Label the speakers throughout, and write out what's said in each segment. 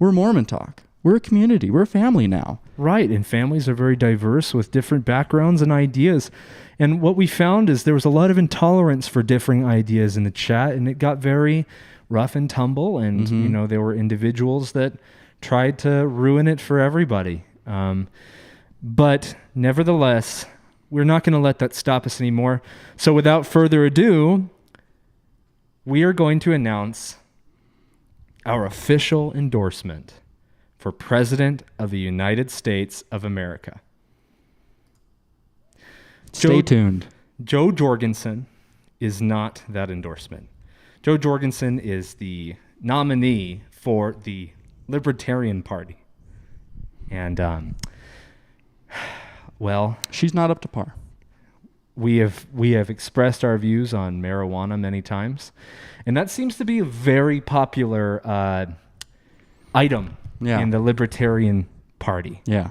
Speaker 1: we're Mormon Talk. We're a community. We're a family now.
Speaker 2: Right, and families are very diverse with different backgrounds and ideas. And what we found is there was a lot of intolerance for differing ideas in the chat, and it got very rough and tumble. And, there were individuals that tried to ruin it for everybody. But nevertheless, we're not going to let that stop us anymore. So without further ado, we are going to announce our official endorsement for President of the United States of America.
Speaker 1: Stay tuned.
Speaker 2: Jo Jorgensen is not that endorsement. Jo Jorgensen is the nominee for the Libertarian Party. And,
Speaker 1: she's not up to par.
Speaker 2: We have expressed our views on marijuana many times, and that seems to be a very popular item in the Libertarian Party.
Speaker 1: Yeah.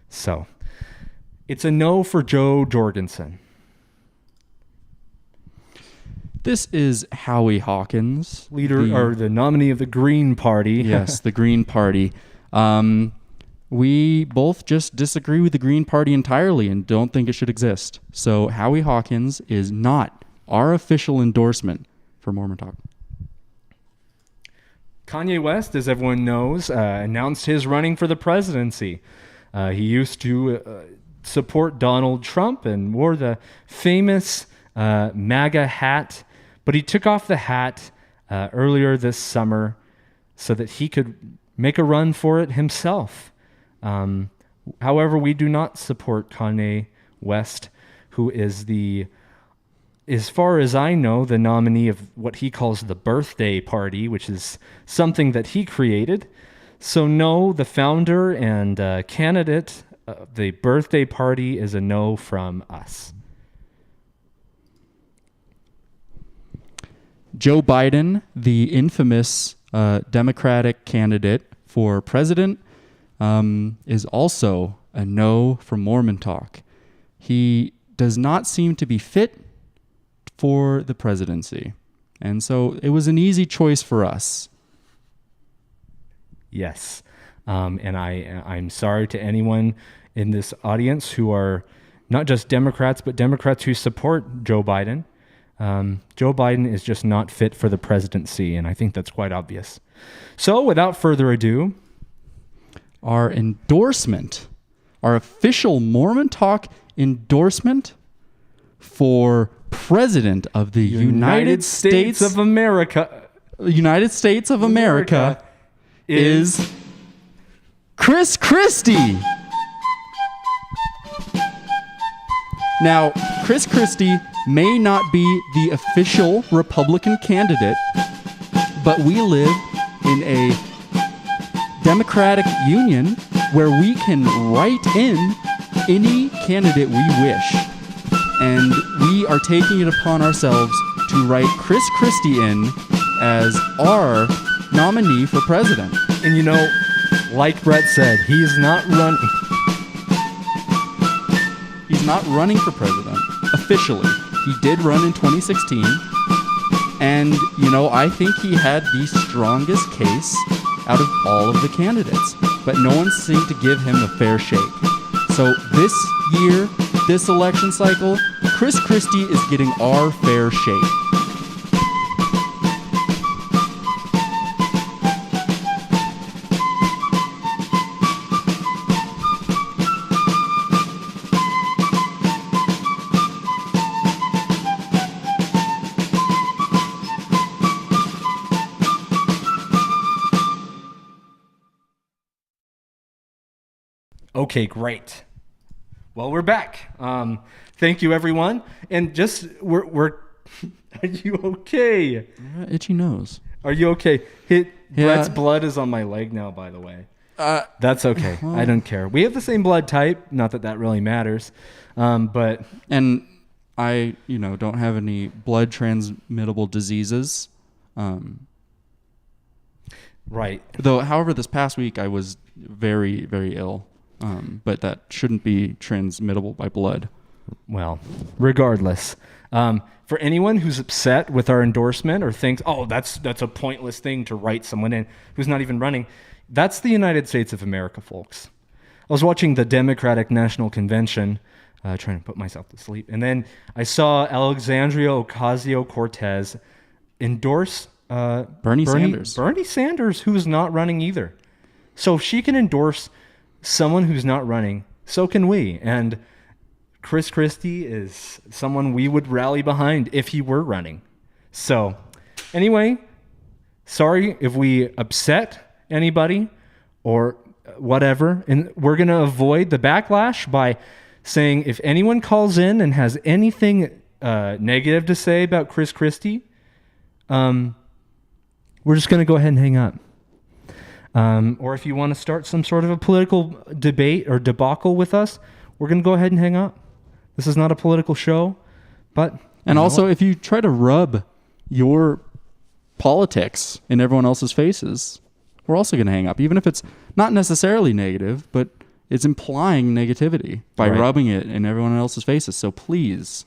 Speaker 2: So it's a no for Jo Jorgensen.
Speaker 1: This is Howie Hawkins,
Speaker 2: or the nominee of the Green Party.
Speaker 1: Yes, the Green Party. We both just disagree with the Green Party entirely and don't think it should exist. So Howie Hawkins is not our official endorsement for Mormon Talk.
Speaker 2: Kanye West, as everyone knows, announced his running for the presidency. He used to support Donald Trump and wore the famous MAGA hat, but he took off the hat earlier this summer so that he could make a run for it himself. However, we do not support Kanye West, who is as far as I know, the nominee of what he calls the birthday party, which is something that he created. So no, the founder and candidate of the birthday party is a no from us.
Speaker 1: Joe Biden, the infamous Democratic candidate for president, is also a no from Mormon Talk. He does not seem to be fit for the presidency. And so it was an easy choice for us.
Speaker 2: Yes. And I'm sorry to anyone in this audience who are not just Democrats, but Democrats who support Joe Biden. Joe Biden is just not fit for the presidency, and I think that's quite obvious. So without further ado,
Speaker 1: our endorsement, our official Mormon Talk endorsement for President of the United States
Speaker 2: of America.
Speaker 1: United States of America is Chris Christie. Now, Chris Christie may not be the official Republican candidate, but we live in a democratic union where we can write in any candidate we wish. And we are taking it upon ourselves to write Chris Christie in as our nominee for president.
Speaker 2: And like Brett said, he's not running.
Speaker 1: He's not running for president officially. He did run in 2016. And, I think he had the strongest case out of all of the candidates. But no one seemed to give him a fair shake. So this year, this election cycle, Chris Christie is getting our fair shake.
Speaker 2: Okay, great. Well, we're back. Thank you, everyone. And we're are you okay?
Speaker 1: Itchy nose.
Speaker 2: Are you okay? Brett's blood is on my leg now, by the way. That's okay. I don't care. We have the same blood type. Not that really matters. But
Speaker 1: and I, don't have any blood transmittable diseases.
Speaker 2: Right.
Speaker 1: Though, however, this past week I was very, very ill. But that shouldn't be transmittable by blood.
Speaker 2: Well, regardless, for anyone who's upset with our endorsement or thinks, oh, that's a pointless thing to write someone in who's not even running, That's the United States of America, folks. I was watching the Democratic National Convention, trying to put myself to sleep, and then I saw Alexandria Ocasio-Cortez endorse
Speaker 1: Bernie Sanders.
Speaker 2: Bernie Sanders, who is not running either. So if she can endorse someone who's not running, so can we. And Chris Christie is someone we would rally behind if he were running. So anyway, sorry if we upset anybody or whatever. And we're going to avoid the backlash by saying if anyone calls in and has anything negative to say about Chris Christie, we're just going to go ahead and hang up. Or if you want to start some sort of a political debate or debacle with us, we're going to go ahead and hang up. This is not a political show, but...
Speaker 1: And also, if you try to rub your politics in everyone else's faces, we're also going to hang up, even if it's not necessarily negative, but it's implying negativity by rubbing it in everyone else's faces. So please,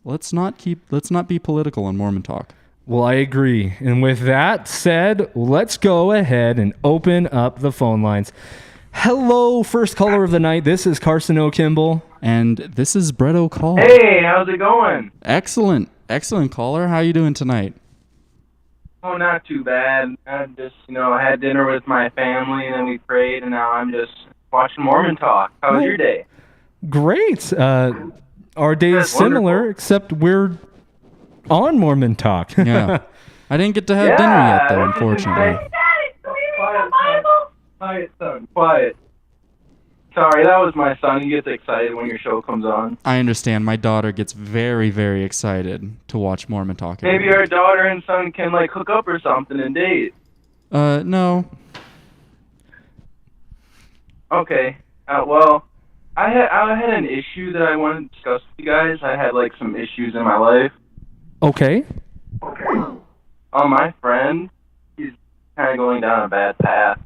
Speaker 1: let's not be political on Mormon Talk.
Speaker 2: Well, I agree. And with that said, let's go ahead and open up the phone lines. Hello, first caller of the night. This is Carson O'Kimball.
Speaker 1: And this is Brett O'Call.
Speaker 3: Hey, how's it going?
Speaker 1: Excellent caller. How you doing tonight?
Speaker 3: Oh, not too bad. I just, I had dinner with my family, and then we prayed, and now I'm just watching Mormon Talk. How was your day?
Speaker 2: Great. Our day is similar,
Speaker 3: wonderful.
Speaker 2: except we're on Mormon Talk.
Speaker 1: Yeah. I didn't get to have dinner yet, though, unfortunately.
Speaker 3: Quiet, son. Quiet. Sorry, that was my son. He gets excited when your show comes on.
Speaker 1: I understand. My daughter gets very, very excited to watch Mormon Talk.
Speaker 3: Maybe our daughter and son can, hook up or something and date.
Speaker 1: No.
Speaker 3: Okay. Well, I had an issue that I wanted to discuss with you guys. I had, some issues in my life.
Speaker 2: Okay.
Speaker 3: My friend, he's kind of going down a bad path.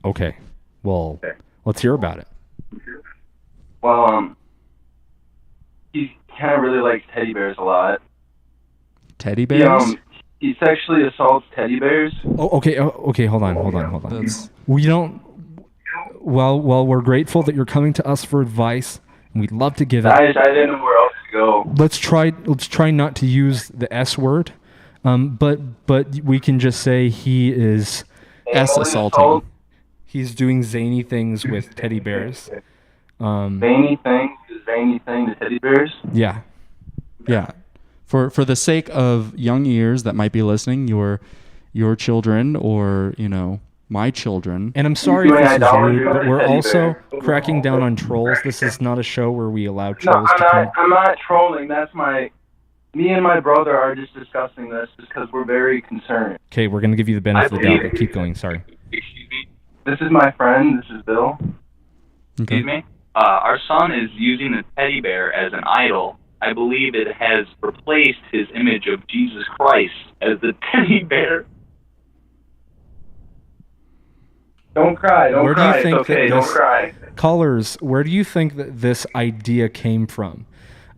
Speaker 2: Okay. Well, let's hear about it.
Speaker 3: Well, he kind of really likes teddy bears a lot.
Speaker 1: Teddy bears?
Speaker 3: He sexually assaults teddy bears.
Speaker 2: Oh, okay. Okay. Hold on.
Speaker 1: That's...
Speaker 2: We don't. Well, we're grateful that you're coming to us for advice, and we'd love to give it.
Speaker 3: I didn't know where else to go.
Speaker 2: Let's try not to use the S word, but we can just say he is
Speaker 1: S assaulting.
Speaker 2: He's doing zany things with teddy bears.
Speaker 3: Zany thing to teddy bears?
Speaker 2: Yeah.
Speaker 1: Yeah. For the sake of young ears that might be listening, your children or, my children.
Speaker 2: And I'm sorry if this is rude, but we're also cracking down on trolls. This is not a show where we allow trolls to come.
Speaker 3: I'm not trolling. Me and my brother are just discussing this because we're very concerned.
Speaker 2: Okay, we're going to give you the benefit of the doubt, but keep going. Sorry.
Speaker 3: Excuse me. This is my friend. This is Bill.
Speaker 1: Okay.
Speaker 4: Excuse me? Our son is using the teddy bear as an idol. I believe it has replaced his image of Jesus Christ as the teddy bear.
Speaker 3: Don't cry.
Speaker 2: Where do you think
Speaker 3: it's okay.
Speaker 2: that
Speaker 3: Don't cry.
Speaker 2: Callers, where do you think that this idea came from?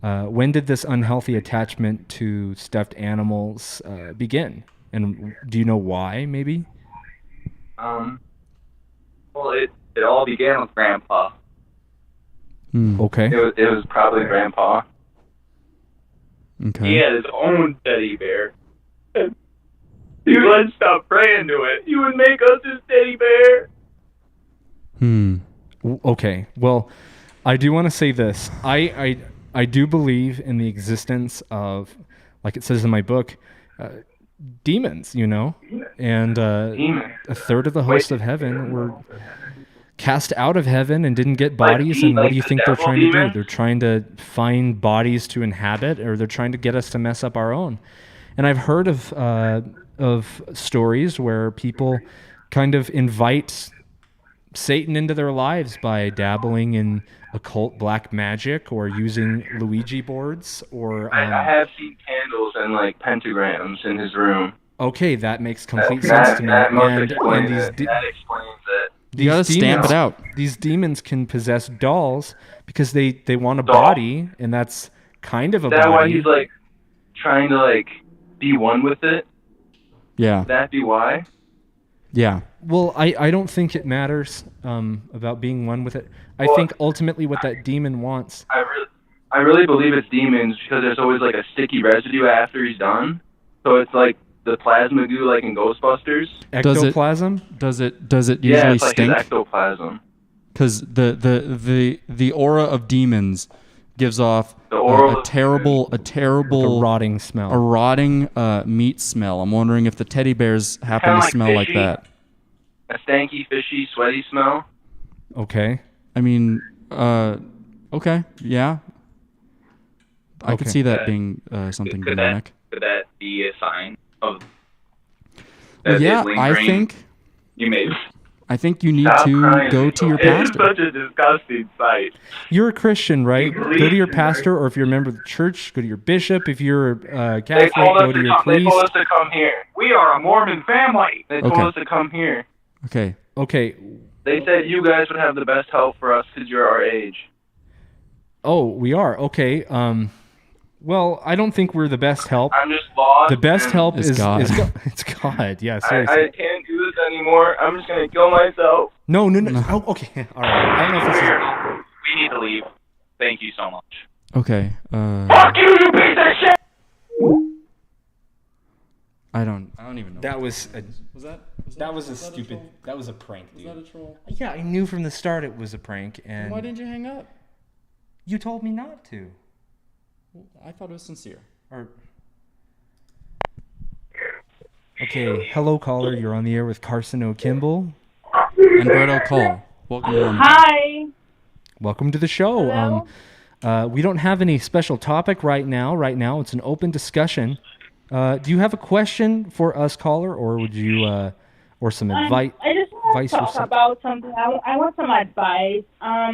Speaker 2: When did this unhealthy attachment to stuffed animals begin? And do you know why, maybe?
Speaker 4: Well, it all began with Grandpa.
Speaker 2: Okay.
Speaker 3: It was probably Grandpa.
Speaker 1: Okay.
Speaker 4: He had his own teddy bear. He wouldn't stop praying to it. He would make us his teddy bear.
Speaker 2: Okay. Well, I do want to say this. I do believe in the existence of, like it says in my book, demons, and a third of the hosts of heaven were cast out of heaven and didn't get bodies. And what do you think they're trying to do? They're trying to find bodies to inhabit, or they're trying to get us to mess up our own. And I've heard of stories where people kind of invite Satan into their lives by dabbling in occult black magic or using Ouija boards or...
Speaker 3: I have seen candles and pentagrams in his room.
Speaker 2: Okay, that makes complete sense to me.
Speaker 3: That explains it.
Speaker 1: You gotta stamp it out.
Speaker 2: These demons can possess dolls because they want a body, and that's kind of a body.
Speaker 3: Is that why he's trying to be one with it?
Speaker 1: Yeah.
Speaker 3: Would that be why?
Speaker 1: Yeah.
Speaker 2: Well, I don't think it matters about being one with it. I think ultimately what that demon wants.
Speaker 3: I really believe it's demons because there's always like a sticky residue after he's done. So it's like the plasma goo, like in Ghostbusters.
Speaker 2: Ectoplasm?
Speaker 1: Does it usually
Speaker 3: Yeah, it's like
Speaker 1: stink?
Speaker 3: his ectoplasm.
Speaker 1: Because the aura of demons gives off
Speaker 3: aura
Speaker 1: a terrible
Speaker 2: A rotting smell.
Speaker 1: a rotting meat smell. I'm wondering if the teddy bears happen
Speaker 3: Kinda
Speaker 1: to
Speaker 3: like
Speaker 1: smell like
Speaker 3: fishy.
Speaker 1: that.
Speaker 3: A stanky, fishy, sweaty smell.
Speaker 2: Okay.
Speaker 1: I mean, okay, yeah. I could
Speaker 2: Okay.
Speaker 1: see that being something demonic.
Speaker 4: Could that be a sign of
Speaker 1: Well,
Speaker 4: that
Speaker 1: yeah,
Speaker 4: is lingering? You may.
Speaker 1: I think you need
Speaker 3: Stop
Speaker 1: to
Speaker 3: crying.
Speaker 1: go to your
Speaker 3: It is
Speaker 1: pastor.
Speaker 3: such a disgusting sight.
Speaker 2: You're a Christian, right?
Speaker 3: You
Speaker 2: Go to your
Speaker 3: believe,
Speaker 2: pastor, or if you're a member of the church, go to your bishop. If you're
Speaker 3: They
Speaker 2: Catholic,
Speaker 3: told
Speaker 2: go
Speaker 3: us
Speaker 2: to
Speaker 3: to
Speaker 2: your
Speaker 3: come. They told
Speaker 2: priest.
Speaker 3: us to come here. We are a Mormon family. They told
Speaker 1: Okay.
Speaker 3: us to come here.
Speaker 1: Okay,
Speaker 2: Okay.
Speaker 3: They said you guys would have the best help for us because you're our age.
Speaker 2: Oh, we are. Okay. Well, I don't think we're the best help.
Speaker 3: I'm just lost.
Speaker 2: The best
Speaker 3: and
Speaker 2: help
Speaker 1: Is
Speaker 2: is
Speaker 1: God.
Speaker 2: it's God. Yeah,
Speaker 3: I
Speaker 2: seriously.
Speaker 3: can't do this anymore. I'm just gonna kill myself.
Speaker 2: No. Oh, okay. All right. I don't know if this is.
Speaker 4: We need to leave. Thank you so much.
Speaker 1: okay.
Speaker 3: Fuck you, you piece of shit!
Speaker 1: I don't even know.
Speaker 2: That was a stupid. That was a prank, dude.
Speaker 1: a troll?
Speaker 2: Yeah, I knew from the start it was a prank, and
Speaker 1: Why didn't you hang up?
Speaker 2: you told me not to.
Speaker 1: I thought it was sincere.
Speaker 2: Or okay, hello caller. You're on the air with Carson O'Kimball.
Speaker 1: And Berto Call. Welcome on.
Speaker 5: Hi.
Speaker 2: Welcome to the show.
Speaker 5: Hello?
Speaker 2: We don't have any special topic right now. Right now, it's an open discussion. Do you have a question for us, caller, or would you, or some advice?
Speaker 5: I just want
Speaker 2: advice
Speaker 5: to
Speaker 2: or
Speaker 5: talk
Speaker 2: something?
Speaker 5: about something. I want some advice.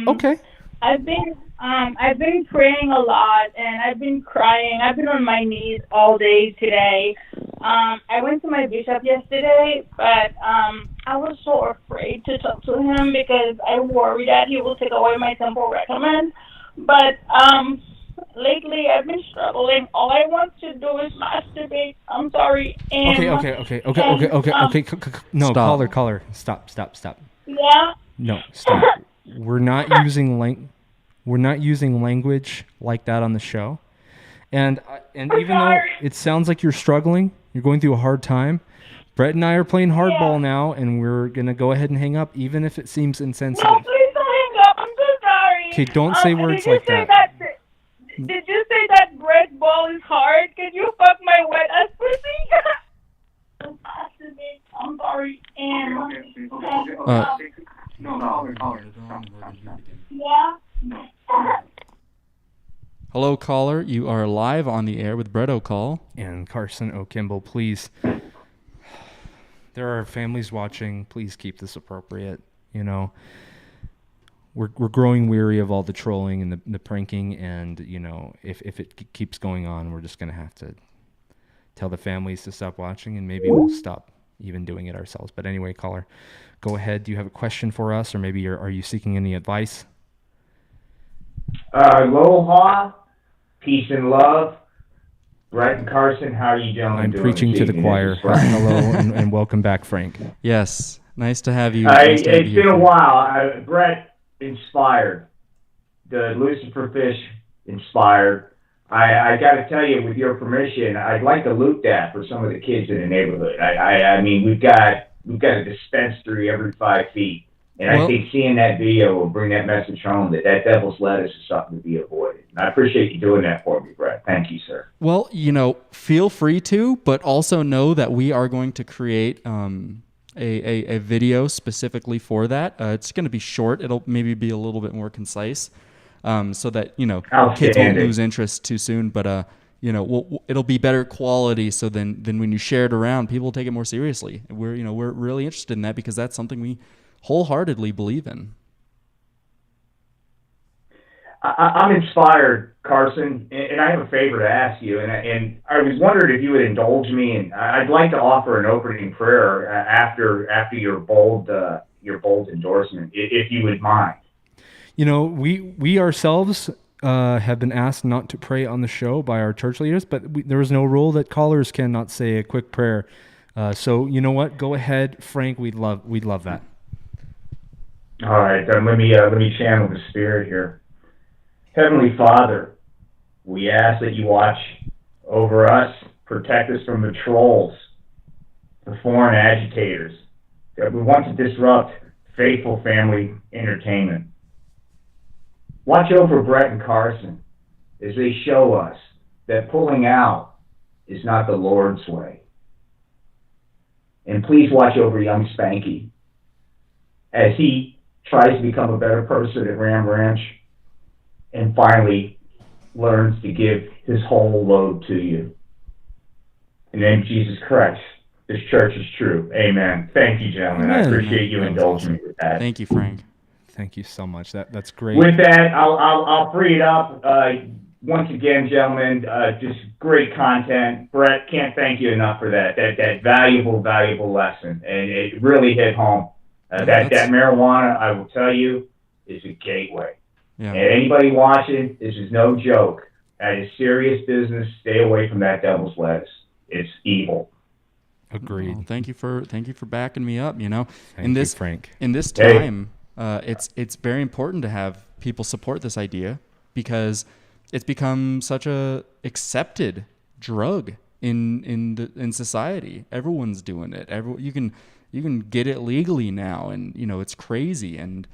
Speaker 2: Okay.
Speaker 5: I've been praying a lot, and I've been crying. I've been on my knees all day today. I went to my bishop yesterday, but I was so afraid to talk to him because I worry that he will take away my temple recommend. But lately, I've been struggling. All I want to do is masturbate. I'm sorry. And,
Speaker 2: Okay. No,
Speaker 1: Stop.
Speaker 2: caller. Stop.
Speaker 5: Yeah.
Speaker 2: No, stop. We're not using language like that on the show. And even though it sounds like you're struggling, you're going through a hard time, Brett and I are playing hardball now, and we're going to go ahead and hang up, even if it seems insensitive.
Speaker 5: No, please don't hang up. I'm so sorry.
Speaker 2: Okay, don't say words
Speaker 5: did you
Speaker 2: like
Speaker 5: say
Speaker 2: that.
Speaker 5: Did you say that bread ball is hard? Can you fuck my wet ass pussy? I'm sorry. Yeah.
Speaker 1: Hello, caller. You are live on the air with Berto Call.
Speaker 2: And Carson O'Kimball, please. There are families watching. Please keep this appropriate. You know, we're growing weary of all the trolling and the pranking, and you know, if it keeps going on, we're just gonna have to tell the families to stop watching, and maybe we'll stop even doing it ourselves. But anyway, caller, go ahead. Do you have a question for us, or maybe are you seeking any advice?
Speaker 6: Aloha, peace and love. Brett and Carson, how are you gentlemen
Speaker 2: I'm
Speaker 6: doing
Speaker 2: preaching
Speaker 6: this
Speaker 2: to the
Speaker 6: evening?
Speaker 2: choir.
Speaker 6: This is Frank.
Speaker 2: Hello and welcome back, Frank.
Speaker 1: Yes, nice to have you. Nice to have
Speaker 6: It's
Speaker 1: you
Speaker 6: been a
Speaker 1: here.
Speaker 6: while. Brett inspired. The Lucifer Fish inspired. I got to tell you, with your permission, I'd like to loot that for some of the kids in the neighborhood. I mean, we've got a dispensary every 5 feet. And
Speaker 1: Well-
Speaker 6: I think seeing that video will bring that message home that devil's lettuce is something to be avoided. And I appreciate you doing that for me, Brett. Thank you, sir.
Speaker 1: Well, you know, feel free to, but also know that we are going to create a video specifically for that. It's going to be short. It'll maybe be a little bit more concise, so that you know kids won't
Speaker 6: Outstanding.
Speaker 1: lose interest too soon. But you know, it'll be better quality. So then when you share it around, people will take it more seriously. We're really interested in that because that's something we wholeheartedly believe in.
Speaker 6: I'm inspired, Carson, and I have a favor to ask you. And I was wondering if you would indulge me, and I'd like to offer an opening prayer after your bold endorsement, if you would mind.
Speaker 2: You know, we ourselves have been asked not to pray on the show by our church leaders, but there is no rule that callers cannot say a quick prayer So you know what? Go ahead, Frank. We'd love that.
Speaker 6: All right, then let me channel the Spirit here. Heavenly Father, we ask that you watch over us, protect us from the trolls, the foreign agitators that we want to disrupt faithful family entertainment. Watch over Brett and Carson as they show us that pulling out is not the Lord's way. And please watch over young Spanky as he tries to become a better person at Ram Ranch and finally learns to give his whole load to you. In the name of Jesus Christ, this church is true. Amen. Thank you, gentlemen.
Speaker 2: Amen.
Speaker 6: I appreciate you indulging me with that.
Speaker 1: Thank you, Frank.
Speaker 2: Thank you so much. That's great.
Speaker 6: With that, I'll free it up. Once again, gentlemen, just great content. Brett, can't thank you enough for that valuable lesson, and it really hit home. That marijuana, I will tell you, is a gateway.
Speaker 1: Yeah.
Speaker 6: And anybody watching, this is no joke. That is serious business. Stay away from that devil's lettuce. It's evil.
Speaker 2: Agreed.
Speaker 1: Well, thank you for backing me up.
Speaker 2: Thank you, Frank.
Speaker 1: In this time, it's very important to have people support this idea because it's become such a accepted drug in society. Everyone's doing it. You can get it legally now, and it's crazy. And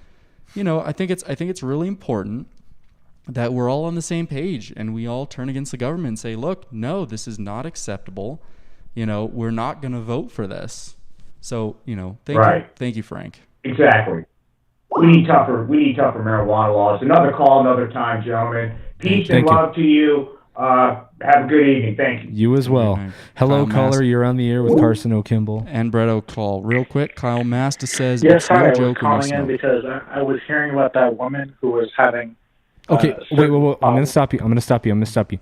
Speaker 1: I think it's really important that we're all on the same page and we all turn against the government and say, look, no, this is not acceptable. We're not going to vote for this. So, thank you, Frank.
Speaker 6: Exactly. We need tougher marijuana laws. Another call, another time, gentlemen. Peace and love to you. Have a good evening. Thank you.
Speaker 2: You as well.
Speaker 1: Okay.
Speaker 2: Hello,
Speaker 1: Kyle
Speaker 2: caller.
Speaker 1: Mast-
Speaker 2: You're on the air with Carson O'Kimball.
Speaker 1: And Brett O'Call. Real quick, Kyle Masta says,
Speaker 7: Yes,
Speaker 1: it's
Speaker 7: hi.
Speaker 1: no
Speaker 7: I was
Speaker 1: joke when you
Speaker 7: calling in
Speaker 1: smoke.
Speaker 7: because I was hearing about that woman who was having.
Speaker 2: Okay, wait. I'm going to stop you.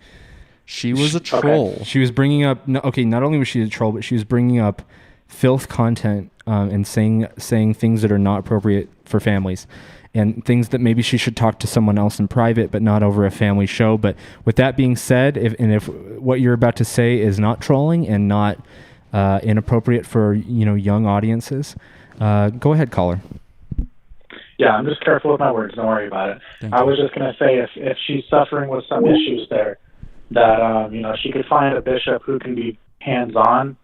Speaker 1: She was a troll.
Speaker 2: She was bringing up. Not only was she a troll, but she was bringing up filth content and saying things that are not appropriate for families, and things that maybe she should talk to someone else in private, but not over a family show. But with that being said, if what you're about to say is not trolling and not inappropriate for young audiences, go ahead, caller.
Speaker 7: Yeah, I'm just careful with my words. Don't worry about it.
Speaker 1: Thank
Speaker 7: I
Speaker 1: you.
Speaker 7: was just going to say if she's suffering with some issues there, that she could find a bishop who can be hands-on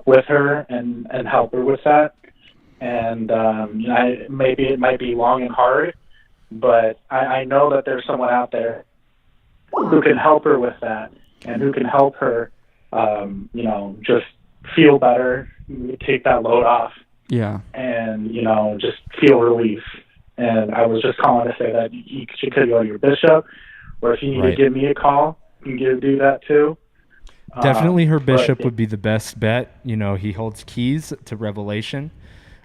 Speaker 7: with her and help her with that. And maybe it might be long and hard, but I know that there's someone out there who can help her with that and who can help her, just feel better, take that load off,
Speaker 1: Yeah.
Speaker 7: and just feel relief. And I was just calling to say that she could go to your bishop, or if you need to give me a call, you can do that too.
Speaker 2: Definitely her bishop would be the best bet. He holds keys to revelation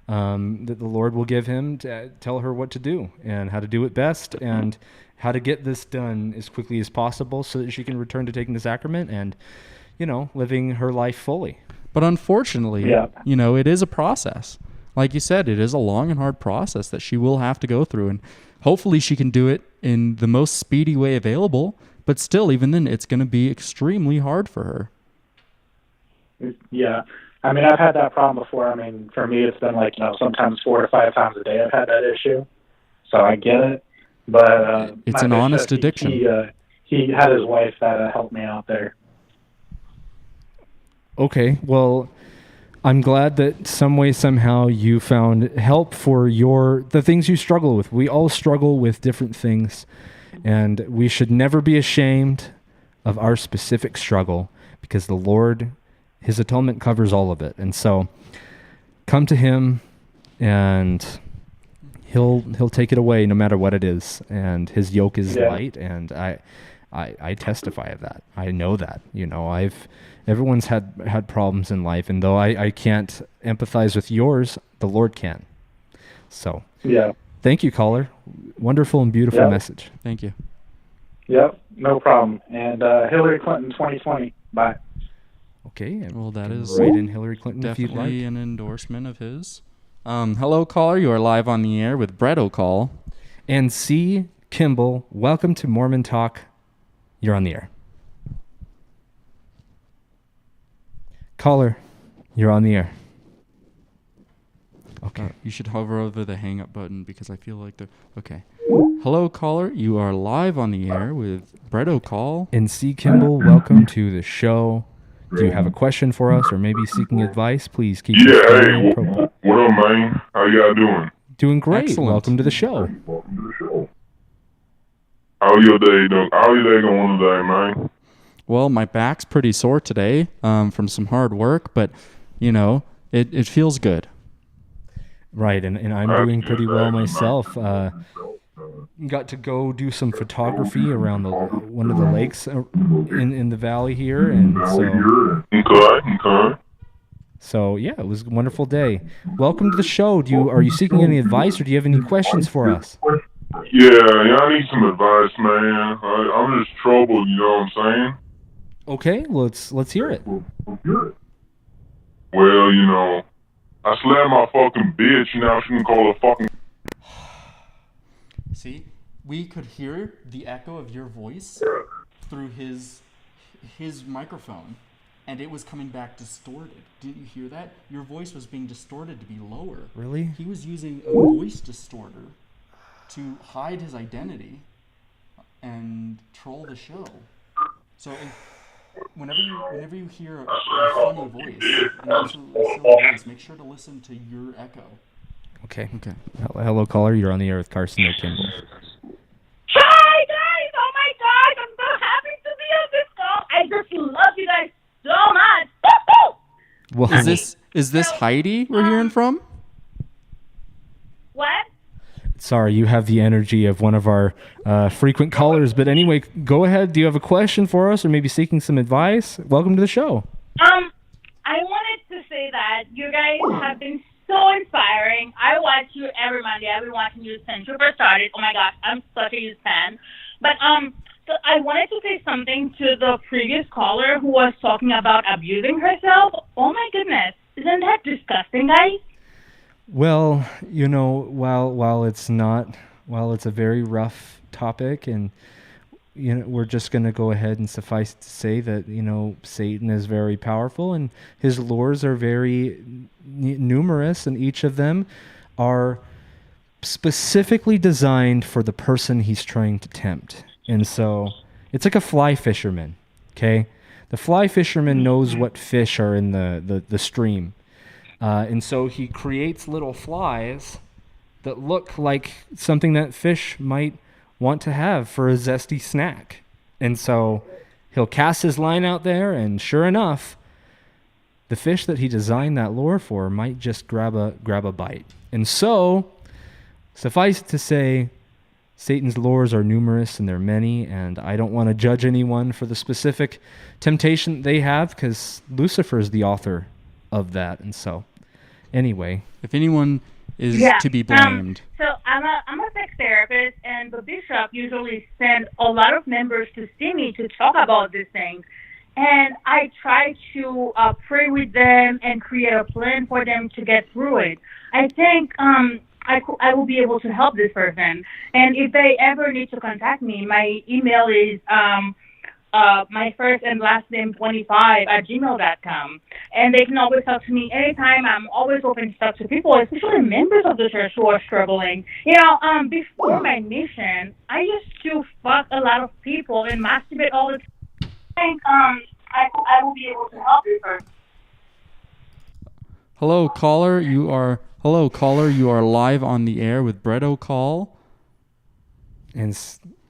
Speaker 2: that the Lord will give him to tell her what to do and how to do it best and how to get this done as quickly as possible so that she can return to taking the sacrament and, living her life fully.
Speaker 1: But unfortunately, it is a process. Like you said, it is a long and hard process that she will have to go through. And hopefully she can do it in the most speedy way available. But still, even then, it's going to be extremely hard for her.
Speaker 7: Yeah. I mean, I've had that problem before. I mean, for me, it's been like, sometimes 4 to 5 times a day I've had that issue. So I get it. But
Speaker 1: it's an honest addiction.
Speaker 7: He had his wife that helped me out there.
Speaker 2: Okay, well, I'm glad that some way, somehow you found help for the things you struggle with. We all struggle with different things, and we should never be ashamed of our specific struggle because the Lord, his atonement covers all of it. And so come to him and he'll take it away no matter what it is. And his yoke is light. And I testify of that. I know that, everyone's had problems in life. And though I can't empathize with yours, the Lord can. So thank you, caller. Wonderful and beautiful message.
Speaker 1: Thank you.
Speaker 7: Yep, no problem. And Hillary Clinton 2020. Bye.
Speaker 2: Okay.
Speaker 1: Well, that is
Speaker 2: right in Hillary Clinton if you'd like.
Speaker 1: definitely an endorsement of his. Hello, caller. You are live on the air with Brett O'Call.
Speaker 2: And C. Kimball, welcome to Mormon Talk. You're on the air. Caller, You're on the air. Okay.
Speaker 1: You should hover over the hang up button because I feel like okay. Hello, caller. You are live on the air with Brett O'Call.
Speaker 2: And C. Kimball, welcome to the show. Do you have a question for us or maybe seeking advice? Please keep
Speaker 8: Yeah,
Speaker 2: it
Speaker 8: hey,
Speaker 2: family appropriate.
Speaker 8: what up, man? How y'all doing?
Speaker 2: Doing great.
Speaker 1: Excellent.
Speaker 2: Welcome to the show.
Speaker 8: How your day doing? How your day going today, man?
Speaker 1: Well, my back's pretty sore today from some hard work, but, you know, it feels good.
Speaker 2: Right, and I'm doing pretty well myself. Got to go do some photography around one of the lakes in the valley here, and
Speaker 8: Okay.
Speaker 2: so yeah, it was a wonderful day. Welcome to the show. Are you seeking any advice, or do you have any questions for us?
Speaker 8: Yeah, I need some advice, man. I'm just troubled, you know what I'm saying?
Speaker 2: Okay, let's hear it.
Speaker 8: Well, you know, I slapped my fucking bitch, now she can call her fucking...
Speaker 1: See, we could hear the echo of your voice through his microphone, and it was coming back distorted. Didn't you hear that? Your voice was being distorted to be lower.
Speaker 2: Really?
Speaker 1: He was using a voice distorter to hide his identity and troll the show. So whenever you hear a funny voice, an absolutely silly voice, make sure to listen to your echo.
Speaker 2: Okay. Hello, caller. You're on the air with Carson O. Kimball.
Speaker 5: Hi guys! Oh my God! I'm so happy to be on this call. I just love you guys so much. Woo-hoo!
Speaker 2: Well,
Speaker 1: Is this Heidi we're hearing from?
Speaker 5: What?
Speaker 2: sorry, you have the energy of one of our frequent callers. But anyway, go ahead. Do you have a question for us or maybe seeking some advice? Welcome to the show.
Speaker 5: I wanted to say that you guys have been so inspiring. I watch you every Monday. I've been watching you since you first started. Oh my gosh, I'm such a huge fan. But so I wanted to say something to the previous caller who was talking about abusing herself. Oh my goodness, isn't that disgusting, guys?
Speaker 2: Well, you know, while it's a very rough topic, and you know, we're just going to go ahead and suffice to say that, you know, Satan is very powerful and his lures are very numerous, and each of them are specifically designed for the person he's trying to tempt. And so it's like a fly fisherman, okay? The fly fisherman knows what fish are in the stream. And so he creates little flies that look like something that fish might want to have for a zesty snack. And so he'll cast his line out there, and sure enough, the fish that he designed that lure for might just grab a bite. And so, suffice to say, Satan's lures are numerous and they're many, and I don't want to judge anyone for the specific temptation they have, because Lucifer is the author of that. And so, anyway,
Speaker 1: if anyone is to be blamed.
Speaker 5: So I'm a sex therapist, and the bishop usually sends a lot of members to see me to talk about these things. And I try to pray with them and create a plan for them to get through it. I think I will be able to help this person. And if they ever need to contact me, my email is my first and last name 25@gmail.com, and they can always talk to me anytime. I'm always open to talk to people, especially members of the church who are struggling. You know, before my mission, I used to fuck a lot of people and masturbate all the time. I think I will be able to help you first.
Speaker 1: Hello, caller. You are live on the air with Brett O'Call
Speaker 2: and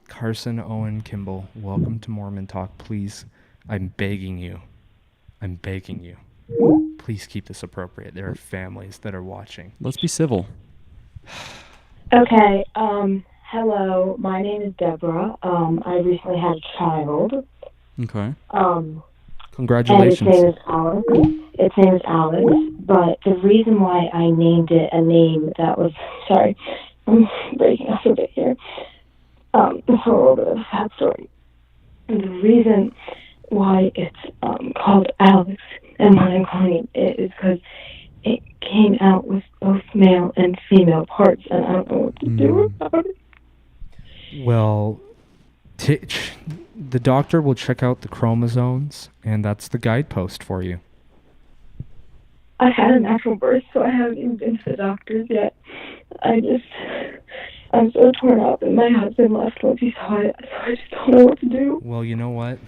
Speaker 2: Carson Owen Kimball. Welcome to Mormon Talk. Please, I'm begging you. Please keep this appropriate. There are families that are watching.
Speaker 1: Let's be civil.
Speaker 9: Okay. Hello. My name is Deborah. I recently had a child.
Speaker 1: Okay.
Speaker 2: Congratulations.
Speaker 9: And its name is Alex. But the reason why I named it a name that was, sorry, I'm breaking up a bit here. It's a little bit of a sad story. And the reason why it's called Alex and why I'm calling it is because it came out with both male and female parts, and I don't know what to do about it.
Speaker 2: Well, the doctor will check out the chromosomes, and that's the guidepost for you.
Speaker 9: I had a natural birth, so I haven't even been to the doctors yet. I'm so torn up, and my husband left once he saw it, so I just don't know what to do.
Speaker 2: Well, you know what?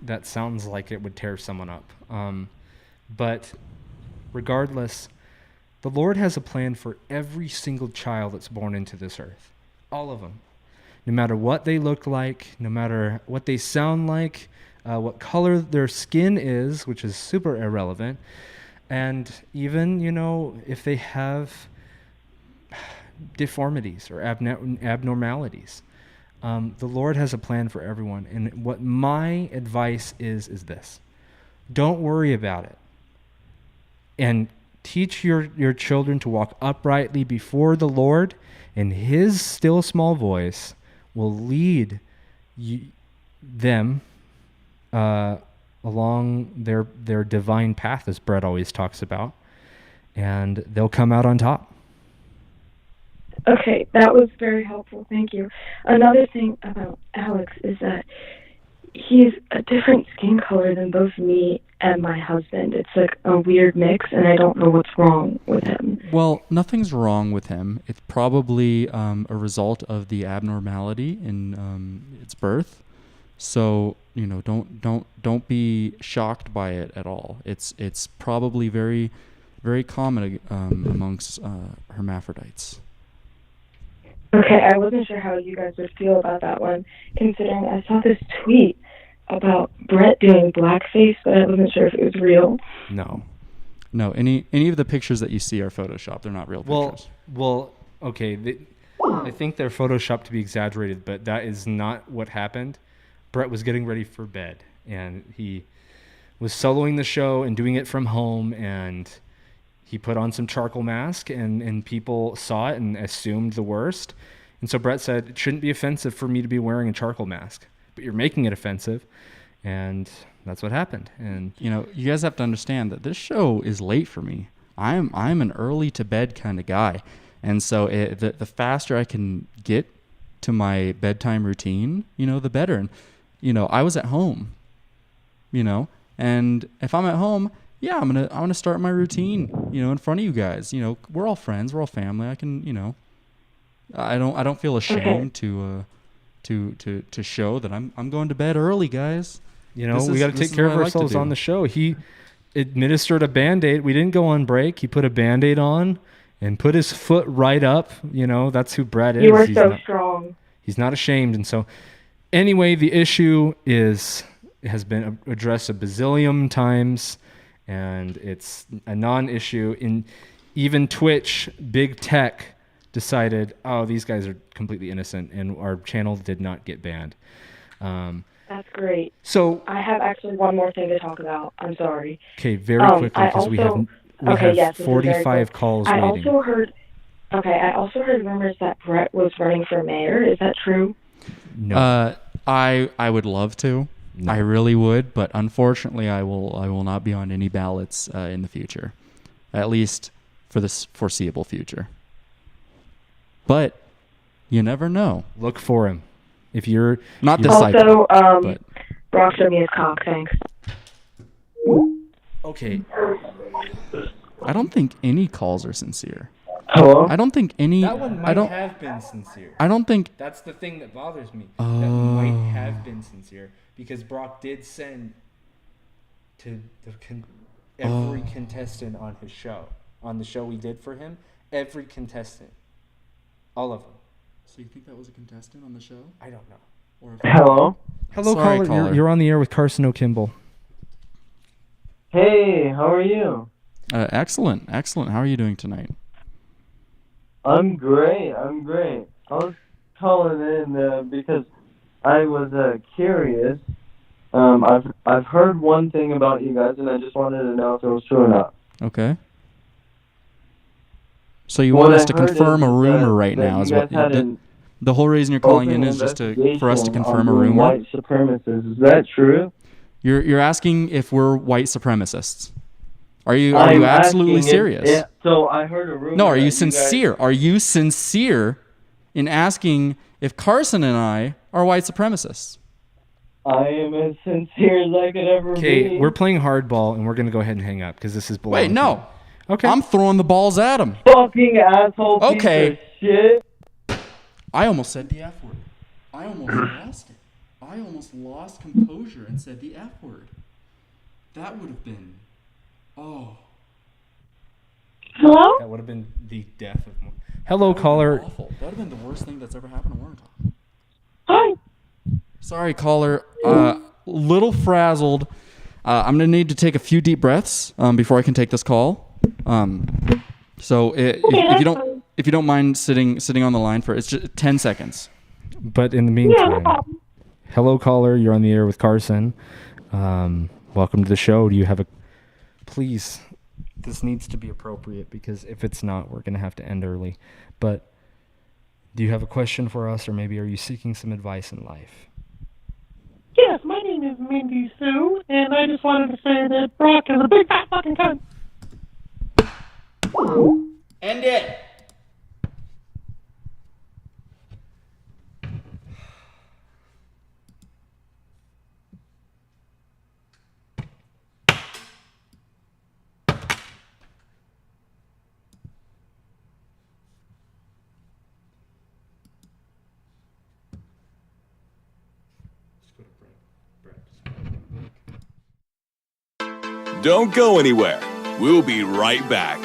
Speaker 2: That sounds like it would tear someone up. But regardless, the Lord has a plan for every single child that's born into this earth. All of them. No matter what they look like, no matter what they sound like, what color their skin is, which is super irrelevant, and even, if they have deformities or abnormalities. The Lord has a plan for everyone. And what my advice is this. Don't worry about it. And teach your children to walk uprightly before the Lord, and his still small voice will lead them along their divine path, as Brett always talks about, and they'll come out on top.
Speaker 9: Okay, that was very helpful. Thank you. Another thing about Alex is that he's a different skin color than both me and my husband. It's like a weird mix, and I don't know what's wrong with him.
Speaker 1: Well, nothing's wrong with him. It's probably a result of the abnormality in its birth. So don't be shocked by it at all. It's probably very, very common amongst hermaphrodites.
Speaker 9: Okay, I wasn't sure how you guys would feel about that one, considering I saw this tweet about Brett doing blackface, but I wasn't sure if it was real.
Speaker 1: No, any of the pictures that you see are Photoshopped. They're not real pictures.
Speaker 2: Well, okay. I think they're Photoshopped to be exaggerated, but that is not what happened. Brett was getting ready for bed, and he was soloing the show and doing it from home, and he put on some charcoal mask, and people saw it and assumed the worst. And so Brett said, it shouldn't be offensive for me to be wearing a charcoal mask, but you're making it offensive. And that's what happened. And
Speaker 1: you guys have to understand that this show is late for me. I'm an early to bed kind of guy. And so the faster I can get to my bedtime routine, the better. And, I was at home, and if I'm at home, yeah, I'm gonna start my routine, in front of you guys. We're all friends, we're all family. I can, I don't feel ashamed to show that I'm going to bed early, guys.
Speaker 2: We got to take care of ourselves on the show. He administered a Band-Aid. We didn't go on break. He put a Band-Aid on and put his foot right up. That's who Brett is.
Speaker 9: You are so strong.
Speaker 2: He's not ashamed. And so anyway, the issue has been addressed a bazillion times, and it's a non-issue. In even Twitch, big tech decided, these guys are completely innocent, and our channel did not get banned.
Speaker 9: That's great.
Speaker 2: So
Speaker 9: I have actually one more thing to talk about. I'm sorry.
Speaker 2: Okay, very quickly, because we have 45 calls waiting.
Speaker 9: I also heard rumors that Brett was running for mayor. Is that true?
Speaker 1: No. I would love to. No. I really would, but unfortunately, I will not be on any ballots in the future, at least for this foreseeable future. But you never know.
Speaker 2: Look for him. If you're
Speaker 1: not this
Speaker 9: cycle. Also, Brock showed me his cock. Thanks.
Speaker 2: Okay.
Speaker 1: I don't think any calls are sincere.
Speaker 6: Hello?
Speaker 1: I don't think any.
Speaker 2: That one might have been sincere.
Speaker 1: I don't think.
Speaker 2: That's the thing that bothers me. That might have been sincere, because Brock did send to every contestant on his show, on the show we did for him. Every contestant, all of them.
Speaker 1: So you think that was a contestant on the show?
Speaker 2: I don't know.
Speaker 6: Hello?
Speaker 2: Hello, caller. You're on the air with Carson O'Kimball.
Speaker 10: Hey, how are you?
Speaker 1: Excellent. How are you doing tonight?
Speaker 10: I'm great. I was calling in because I was curious. I've heard one thing about you guys, and I just wanted to know if it was true or not.
Speaker 1: Okay. So you want us to confirm a rumor right now? Is what the whole reason you're calling in is just for us to confirm a rumor?
Speaker 10: White supremacists. Is that true?
Speaker 1: You're asking if we're white supremacists. Are you absolutely serious?
Speaker 10: So I heard a rumor.
Speaker 1: No, are you sincere? Are you sincere in asking if Carson and I are white supremacists?
Speaker 10: I am as sincere as I could ever be.
Speaker 2: Okay, we're playing hardball, and we're going to go ahead and hang up because this is bullshit.
Speaker 1: Wait, no.
Speaker 2: Okay.
Speaker 1: I'm throwing the balls at him.
Speaker 10: Fucking asshole
Speaker 1: Okay.
Speaker 10: piece of shit.
Speaker 1: I almost said the F word. I almost lost it. I almost lost composure and said the F word. That would have been, oh.
Speaker 9: Hello?
Speaker 2: That would have been the death of Mormon. Hello, caller.
Speaker 1: Awful. That would have been the worst thing that's ever happened to Mormon Talk.
Speaker 9: Hi.
Speaker 1: Sorry, caller. Little frazzled. I'm gonna need to take a few deep breaths before I can take this call. So if you don't mind sitting on the line for it's just 10 seconds.
Speaker 2: But in the meantime, hello, caller. You're on the air with Carson. Welcome to the show. Do you have a... Please, this needs to be appropriate because if it's not, we're going to have to end early. But do you have a question for us, or maybe are you seeking some advice in life?
Speaker 11: Yes, my name is Mindy Sue, and I just wanted to say that Brock is a big fat fucking cunt.
Speaker 1: End it.
Speaker 12: Don't go anywhere. We'll be right back.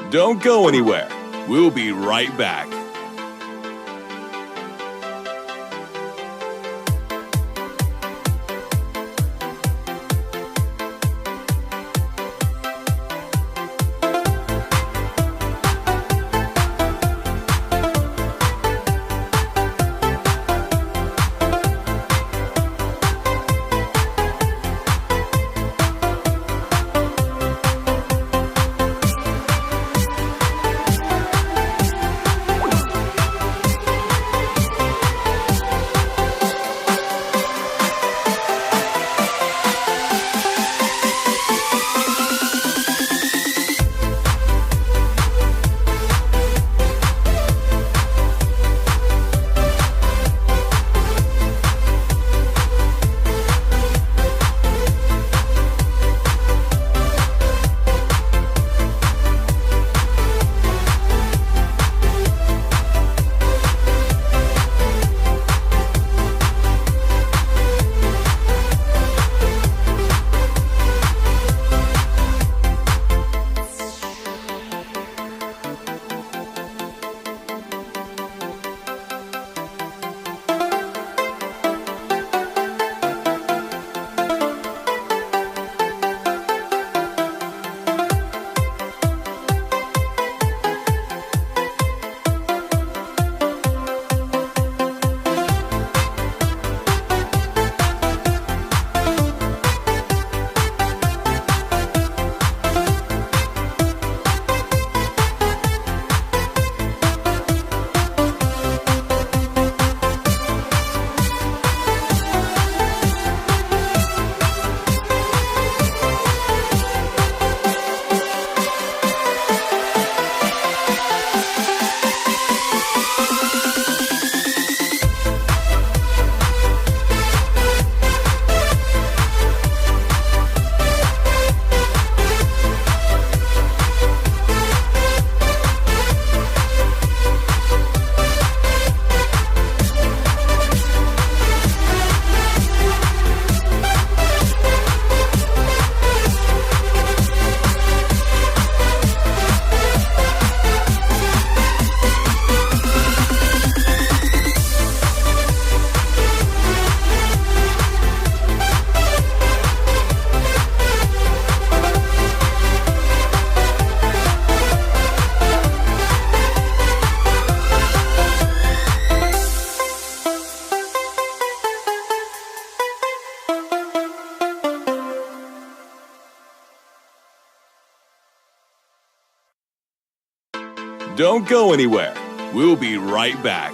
Speaker 12: Don't go anywhere. We'll be right back. Don't go anywhere. We'll be right back.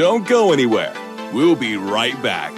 Speaker 12: Don't go anywhere. We'll be right back.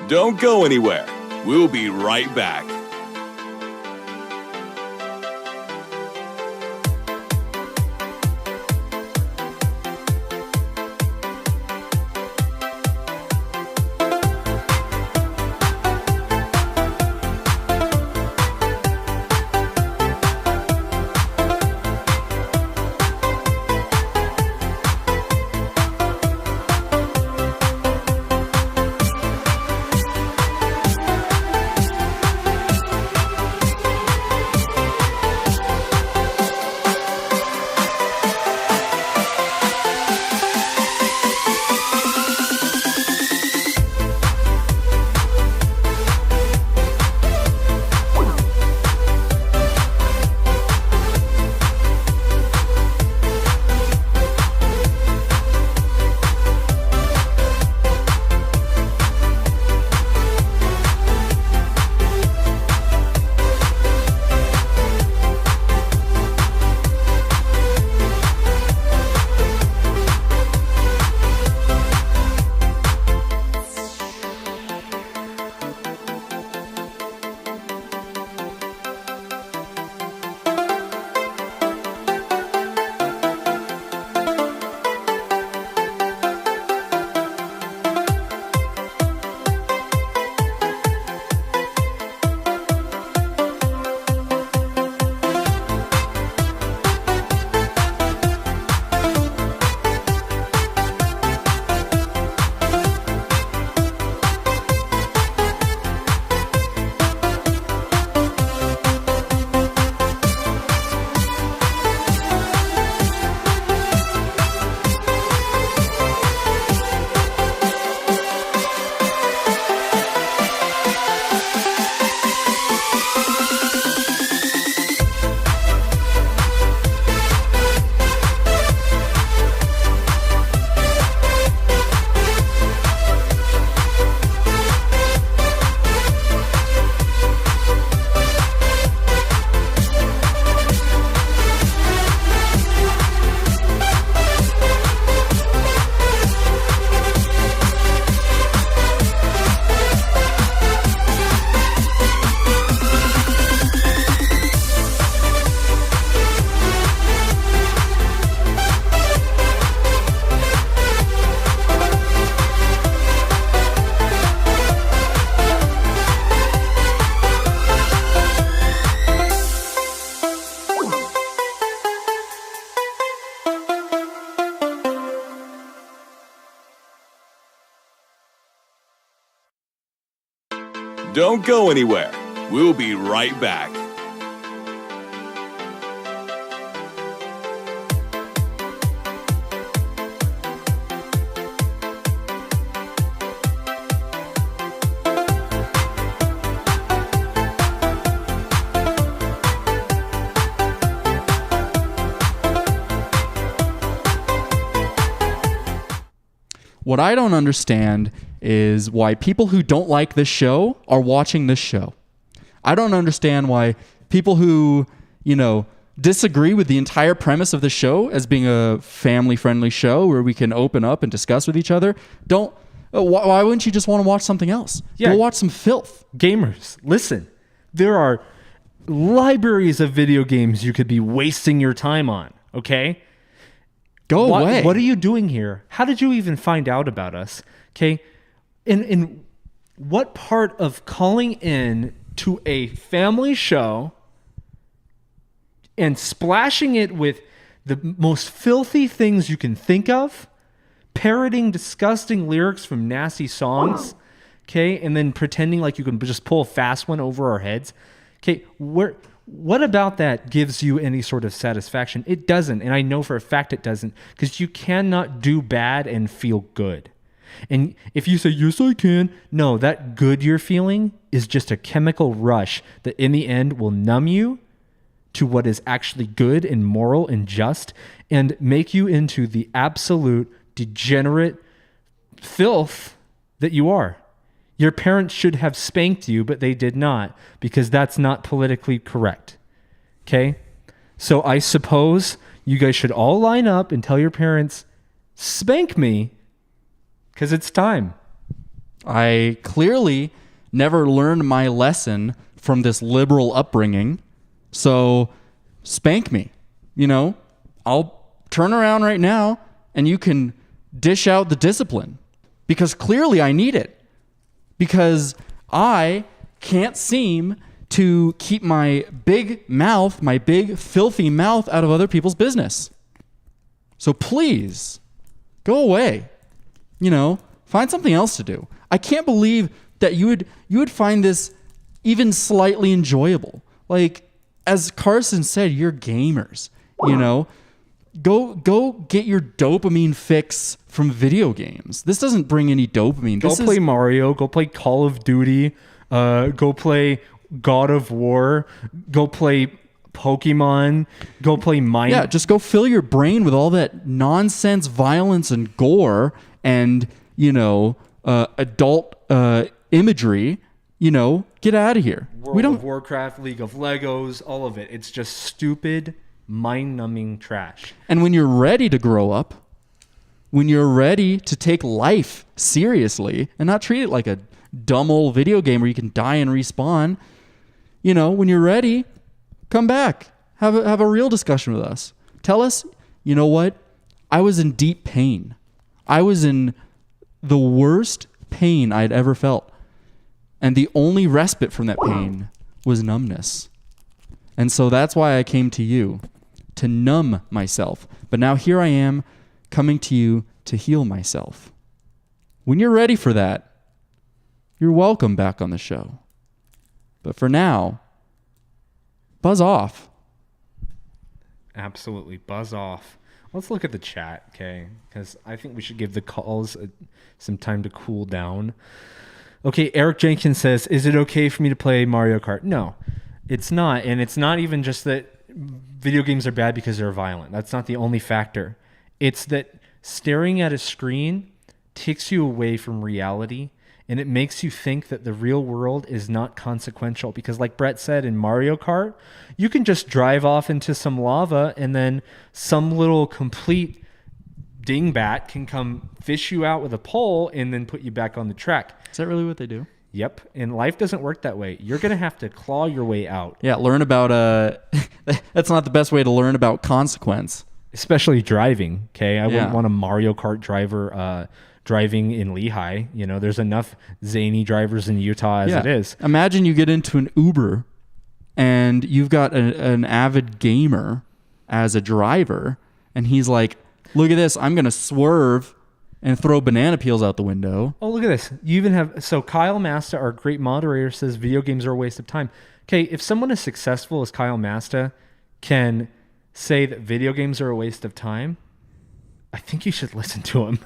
Speaker 12: Don't go anywhere. We'll be right back. Don't go anywhere. We'll be right back.
Speaker 1: What I don't understand is why people who don't like this show are watching this show. I don't understand why people who, disagree with the entire premise of the show as being a family-friendly show where we can open up and discuss with each other, why wouldn't you just want to watch something else?
Speaker 2: Yeah.
Speaker 1: Go watch some filth.
Speaker 2: Gamers, listen. There are libraries of video games you could be wasting your time on, okay?
Speaker 1: Go away.
Speaker 2: What are you doing here? How did you even find out about us? Okay. In what part of calling in to a family show and splashing it with the most filthy things you can think of, parroting disgusting lyrics from nasty songs, okay, and then pretending like you can just pull a fast one over our heads? Okay, what about that gives you any sort of satisfaction? It doesn't, and I know for a fact it doesn't, because you cannot do bad and feel good. And if you say, yes, I can, no, that good you're feeling is just a chemical rush that in the end will numb you to what is actually good and moral and just and make you into the absolute degenerate filth that you are. Your parents should have spanked you, but they did not, because that's not politically correct. Okay? So I suppose you guys should all line up and tell your parents, spank me, because it's time.
Speaker 1: I clearly never learned my lesson from this liberal upbringing. So spank me. I'll turn around right now and you can dish out the discipline, because clearly I need it, because I can't seem to keep my big mouth, my big filthy mouth out of other people's business. So please go away. Find something else to do. I can't believe that you would find this even slightly enjoyable. Like, as Carson said, you're gamers. Go get your dopamine fix from video games. This doesn't bring any dopamine.
Speaker 2: Go play Mario. Go play Call of Duty. Go play God of War. Go play Pokemon. Go play Minecraft.
Speaker 1: Yeah, just go fill your brain with all that nonsense, violence, and gore, and adult imagery. Get out of here.
Speaker 2: World of Warcraft, League of Legos, all of it. It's just stupid, mind-numbing trash.
Speaker 1: And when you're ready to grow up, when you're ready to take life seriously and not treat it like a dumb old video game where you can die and respawn, when you're ready, come back. Have a real discussion with us. Tell us, you know what? I was in deep pain. I was in the worst pain I'd ever felt. And the only respite from that pain was numbness. And so that's why I came to you, to numb myself. But now here I am, coming to you to heal myself. When you're ready for that, you're welcome back on the show. But for now, buzz off.
Speaker 2: Absolutely, buzz off. Let's look at the chat, okay? Because I think we should give the calls some time to cool down. Okay, Eric Jenkins says, is it okay for me to play Mario Kart? No, it's not. And it's not even just that video games are bad because they're violent. That's not the only factor. It's that staring at a screen takes you away from reality, and it makes you think that the real world is not consequential. Because like Brett said, in Mario Kart, you can just drive off into some lava and then some little complete dingbat can come fish you out with a pole and then put you back on the track.
Speaker 1: Is that really what they do?
Speaker 2: Yep. And life doesn't work that way. You're going to have to claw your way out.
Speaker 1: Yeah, learn about... that's not the best way to learn about consequence.
Speaker 2: Especially driving, okay? I wouldn't want a Mario Kart driver driving in Lehigh. There's enough zany drivers in Utah as it is.
Speaker 1: Imagine you get into an Uber and you've got an avid gamer as a driver, and he's like, look at this, I'm going to swerve and throw banana peels out the window.
Speaker 2: Oh, look at this. You even have... So Kyle Masta, our great moderator, says video games are a waste of time. Okay, if someone as successful as Kyle Masta can say that video games are a waste of time, I think you should listen to him,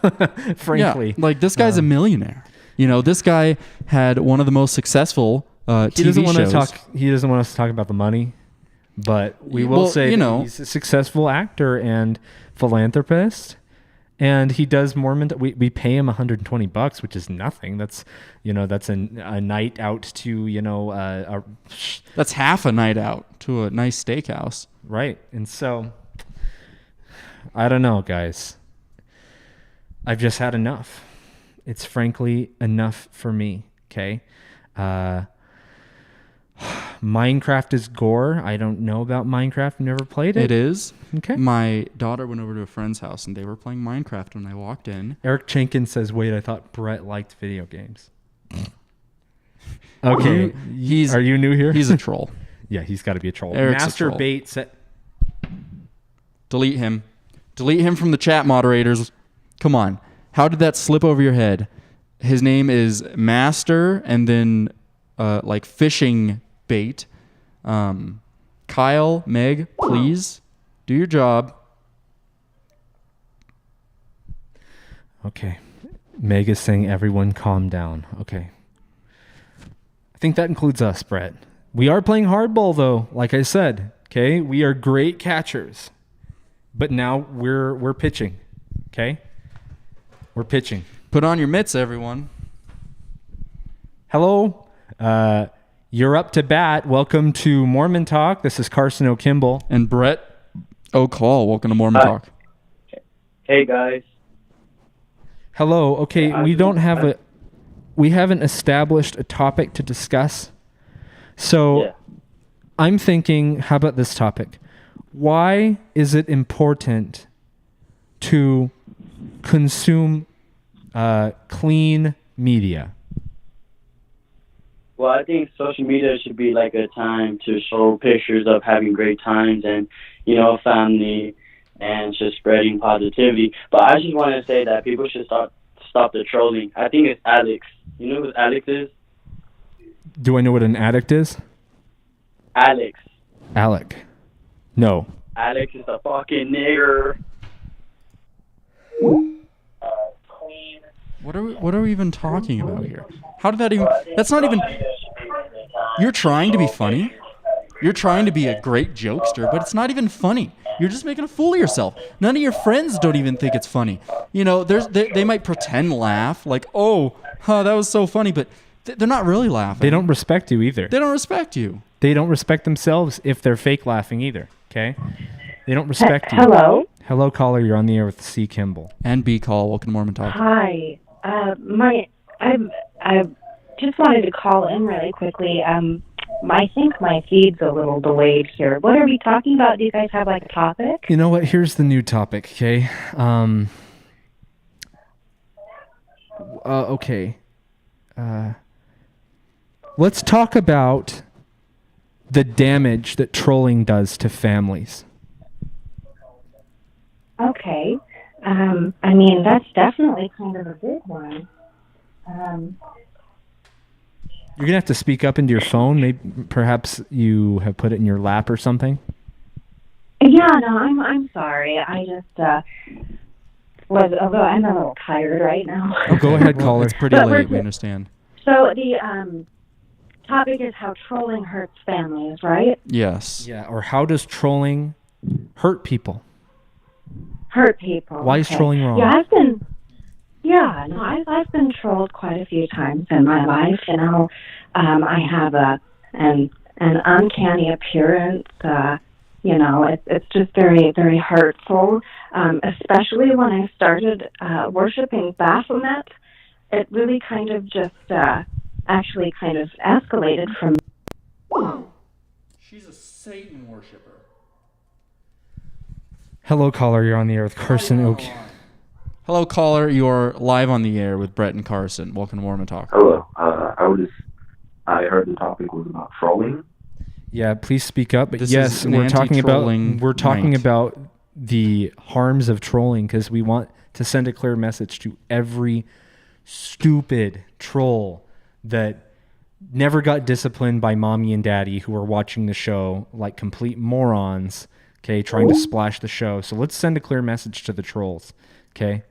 Speaker 2: frankly.
Speaker 1: Yeah, like this guy's a millionaire. This guy had one of the most successful TV shows.
Speaker 2: He doesn't want us to talk about the money, but we will say he's a successful actor and philanthropist. And he does Mormon. We pay him $120, which is nothing. That's that's a night out to
Speaker 1: that's half a night out to a nice steakhouse,
Speaker 2: right? And so I don't know, guys. I've just had enough. It's frankly enough for me. Okay. Minecraft is gore. I don't know about Minecraft. I've never played it.
Speaker 1: It is.
Speaker 2: Okay.
Speaker 1: My daughter went over to a friend's house and they were playing Minecraft when I walked in.
Speaker 2: Eric Jenkins says, wait, I thought Brett liked video games. Okay. Are you new here?
Speaker 1: He's a troll.
Speaker 2: Yeah, he's got to be a troll.
Speaker 1: Eric's
Speaker 2: Master
Speaker 1: a troll.
Speaker 2: Bait said...
Speaker 1: Delete him. Delete him from the chat, moderators. Come on. How did that slip over your head? His name is Master and then like fishing bait. Kyle, Meg, please do your job.
Speaker 2: Okay. Meg is saying everyone calm down. Okay. I think that includes us, Brett. We are playing hardball though, like I said. Okay? We are great catchers. But now we're pitching. Okay? We're pitching.
Speaker 1: Put on your mitts, everyone.
Speaker 2: Hello. You're up to bat. Welcome to Mormon Talk. This is Carson O'Kimball.
Speaker 1: And Brett O'Call. Welcome to Mormon Talk.
Speaker 10: Hey, guys.
Speaker 2: Hello. Okay, we don't have a... we haven't established a topic to discuss. So I'm thinking, how about this topic? Why is it important to consume clean media?
Speaker 13: Well, I think social media should be like a time to show pictures of having great times and, family and just spreading positivity. But I just want to say that people should stop the trolling. I think it's Alex. You know who Alex is?
Speaker 2: Do I know what an addict is?
Speaker 13: Alex.
Speaker 2: Alec. No.
Speaker 13: Alex is a fucking nigger.
Speaker 1: What are we even talking about here? How did that even... That's not even... You're trying to be funny. You're trying to be a great jokester, but it's not even funny. You're just making a fool of yourself. None of your friends don't even think it's funny. They might pretend laugh, like, that was so funny, but they're not really laughing.
Speaker 2: They don't respect you either.
Speaker 1: They don't respect you.
Speaker 2: They don't respect themselves if they're fake laughing either, okay? They don't respect you.
Speaker 14: Hello?
Speaker 2: Hello, caller. You're on the air with C. Kimball.
Speaker 1: And B. Call. Welcome to Mormon Talk.
Speaker 14: Hi. I just wanted to call in really quickly. I think my feed's a little delayed here. What are we talking about? Do you guys have like a topic?
Speaker 2: You know what? Here's the new topic, okay? Okay. Let's talk about the damage that trolling does to families.
Speaker 14: Okay. I mean, that's definitely kind of a big one.
Speaker 2: You're going to have to speak up into your phone. Maybe, perhaps you have put it in your lap or something.
Speaker 14: Yeah, no, I'm sorry. I just although I'm a little tired right now.
Speaker 2: Oh, go ahead, caller.
Speaker 1: It's pretty late. We understand.
Speaker 14: So the topic is how trolling hurts families, right?
Speaker 1: Yes.
Speaker 2: Yeah, or how does trolling hurt people?
Speaker 14: Hurt people.
Speaker 2: Why is trolling wrong?
Speaker 14: Yeah, I've been trolled quite a few times in my life. I have an uncanny appearance. It's just very, very hurtful. Especially when I started worshiping Baphomet, it really kind of just actually kind of escalated from.
Speaker 1: She's a Satan worshiper.
Speaker 2: Hello, caller. You're on the air with Carson Oak.
Speaker 1: Hello, caller. You're live on the air with Brett and Carson. Welcome to Mormon Talk.
Speaker 15: Hello. I heard the topic was about trolling.
Speaker 2: Yeah, please speak up. But
Speaker 1: This
Speaker 2: yes,
Speaker 1: is an
Speaker 2: we're talking
Speaker 1: anti-trolling
Speaker 2: about the harms of trolling because we want to send a clear message to every stupid troll that never got disciplined by mommy and daddy who are watching the show like complete morons, okay, trying to splash the show. So let's send a clear message to the trolls, okay?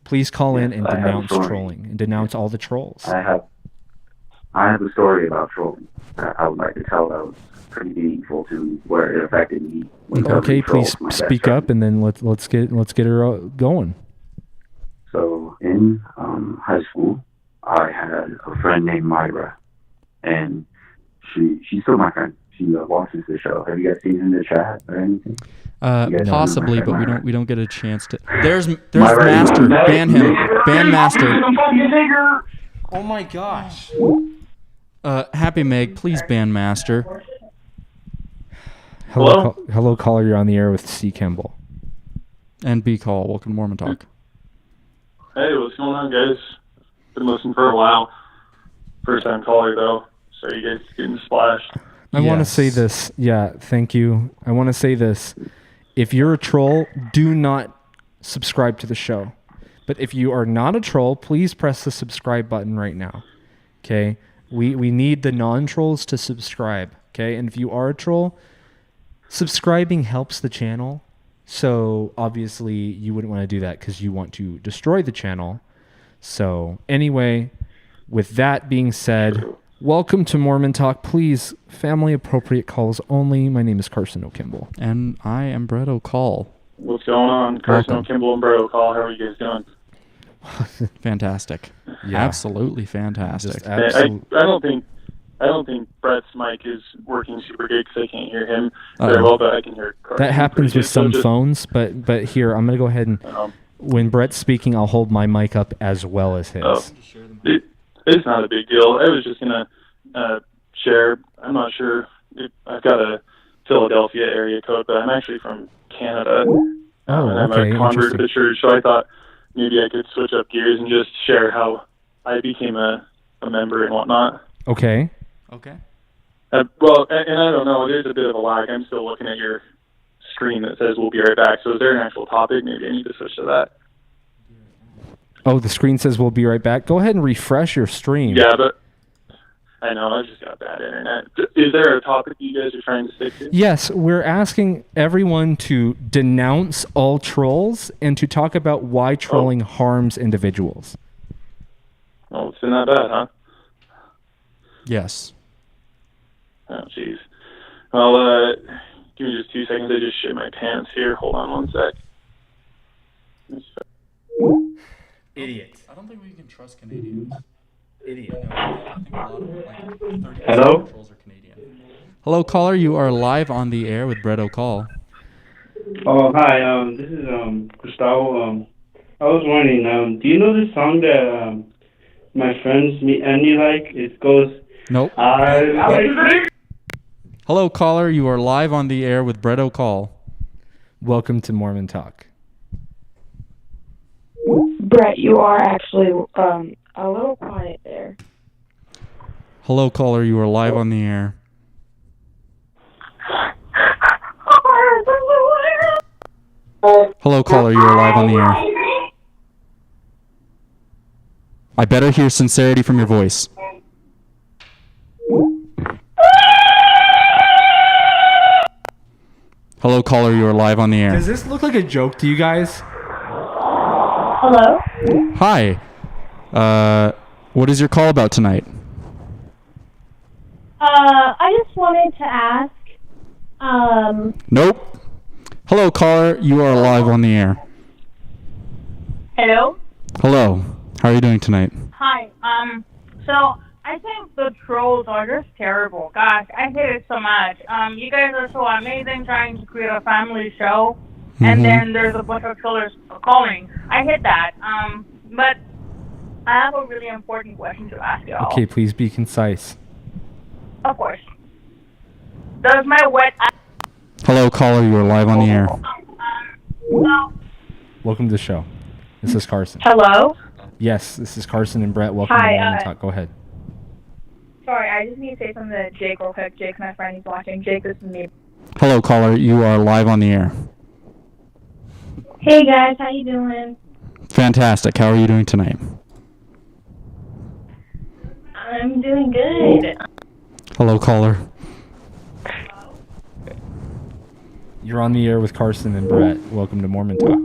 Speaker 2: Please call in and denounce trolling and denounce all the trolls.
Speaker 15: I have a story about trolling that I would like to tell that was pretty meaningful to where it affected me.
Speaker 2: Okay, please speak up and then let's get her going.
Speaker 15: So in high school, I had a friend named Myra, and she's still my friend. She watches the show. Have you guys seen her in the chat or anything?
Speaker 1: Possibly, but we don't get a chance to. There's Master. Ban him. Ban Master.
Speaker 2: Oh my gosh.
Speaker 1: Happy Meg, please ban Master.
Speaker 2: Hello, caller. You're on the air with C. Kimball.
Speaker 1: And B. Call. Welcome to Mormon Talk.
Speaker 16: Hey, what's going on, guys? Been listening for a while. First time caller, though. So you guys getting splashed.
Speaker 2: I want to say this. Yeah, thank you. I want to say this. If you're a troll, do not subscribe to the show. But if you are not a troll, please press the subscribe button right now. Okay? We need the non-trolls to subscribe. Okay? And if you are a troll, subscribing helps the channel. So obviously you wouldn't want to do that because you want to destroy the channel. So anyway, with that being said, welcome to Mormon Talk. Please, family appropriate calls only. My name is Carson O'Kimball.
Speaker 1: And I am Brett O'Call.
Speaker 16: What's going on? Carson O'Kimball and Brett O'Call. How are you guys doing?
Speaker 1: Fantastic. Yeah. Absolutely fantastic.
Speaker 16: I don't think Brett's mic is working super good because I can't hear him very well, but I can hear Carson.
Speaker 2: That happens with some phones, but here, I'm going to go ahead and when Brett's speaking, I'll hold my mic up as well as his.
Speaker 16: it's not a big deal. I was just gonna share. I'm not sure if I've got a Philadelphia area code, but I'm actually from Canada.
Speaker 2: Oh,
Speaker 16: and I'm
Speaker 2: okay,
Speaker 16: a convert to
Speaker 2: interesting.
Speaker 16: the church, so I thought maybe I could switch up gears and just share how I became a member and whatnot.
Speaker 2: Okay.
Speaker 1: Okay.
Speaker 16: Well, and I don't know, there's a bit of a lag. I'm still looking at your screen that says we'll be right back. So is there an actual topic? Maybe I need to switch to that.
Speaker 2: Oh, the screen says we'll be right back. Go ahead and refresh your stream.
Speaker 16: Yeah, but I know, I just got bad internet. Is there a topic you guys are trying to stick to?
Speaker 2: Yes, we're asking everyone to denounce all trolls and to talk about why trolling harms individuals.
Speaker 16: Oh, it's not that bad, huh?
Speaker 1: Yes.
Speaker 16: Oh, jeez. Well, give me just 2 seconds. I just shit my pants here. Hold on one sec.
Speaker 2: Idiot.
Speaker 1: I don't think we can trust Canadians.
Speaker 2: Idiot.
Speaker 1: I think a lot of, like, 30%
Speaker 17: Hello?
Speaker 1: of trolls are Canadian. Hello, caller. You are live on the air with Brett O'Call.
Speaker 17: Oh, hi. This is Gustavo. I was wondering, do you know this song that my friends and me like? It goes.
Speaker 1: Nope. Hello, caller. You are live on the air with Brett O'Call.
Speaker 2: Welcome to Mormon Talk.
Speaker 9: Brett, you are actually a little quiet there.
Speaker 1: Hello, caller. You are live on the air. Hello, caller. You are live on the air. I better hear sincerity from your voice. Hello, caller. You are live on the air.
Speaker 2: Does this look like a joke to you guys?
Speaker 9: Hello?
Speaker 1: Hi. What is your call about tonight?
Speaker 18: I just wanted to ask,
Speaker 1: Nope. Hello, caller. You are live on the air.
Speaker 5: Hello?
Speaker 1: Hello. How are you doing tonight?
Speaker 5: Hi. So I think the trolls are just terrible. Gosh, I hate it so much. You guys are so amazing trying to create a family show, and then there's a bunch of trollers calling. I hate that. But I have a really important question to ask y'all.
Speaker 2: Okay, please be concise.
Speaker 5: Of course. Does my wet
Speaker 1: Hello, caller. You are live on the air.
Speaker 2: Welcome to the show. This is Carson.
Speaker 5: Hello?
Speaker 2: Yes, this is Carson and Brett. Welcome
Speaker 5: Hi,
Speaker 2: to Mormon Talk. Go ahead.
Speaker 5: Sorry, I just need to say something to Jake real quick. Jake's my friend. He's watching. Jake, this is me.
Speaker 1: Hello, caller. You are live on the air.
Speaker 18: hey guys, how you doing?
Speaker 1: Fantastic. How are you doing tonight?
Speaker 18: I'm doing good.
Speaker 1: Hello, caller.
Speaker 2: You're on the air with Carson and Brett. Welcome to Mormon Talk.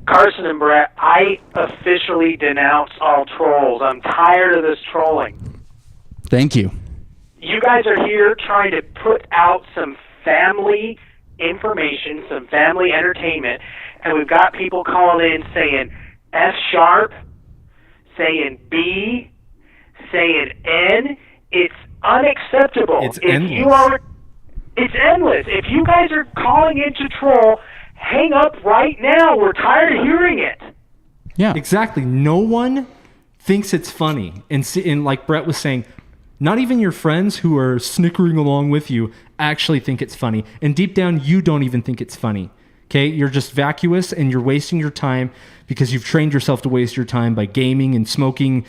Speaker 19: Carson and Brett, I officially denounce all trolls. I'm tired of this trolling.
Speaker 1: Thank you.
Speaker 19: You guys are here trying to put out some family information, some family entertainment, and we've got people calling in saying F sharp, saying B, saying N. It's unacceptable.
Speaker 2: It's endless.
Speaker 19: It's endless. If you guys are calling in to troll, hang up right now. We're tired of hearing it.
Speaker 1: Yeah.
Speaker 2: Exactly. No one thinks it's funny. And like Brett was saying, not even your friends who are snickering along with you actually think it's funny. And deep down, you don't even think it's funny. Okay? You're just vacuous and you're wasting your time because you've trained yourself to waste your time by gaming and smoking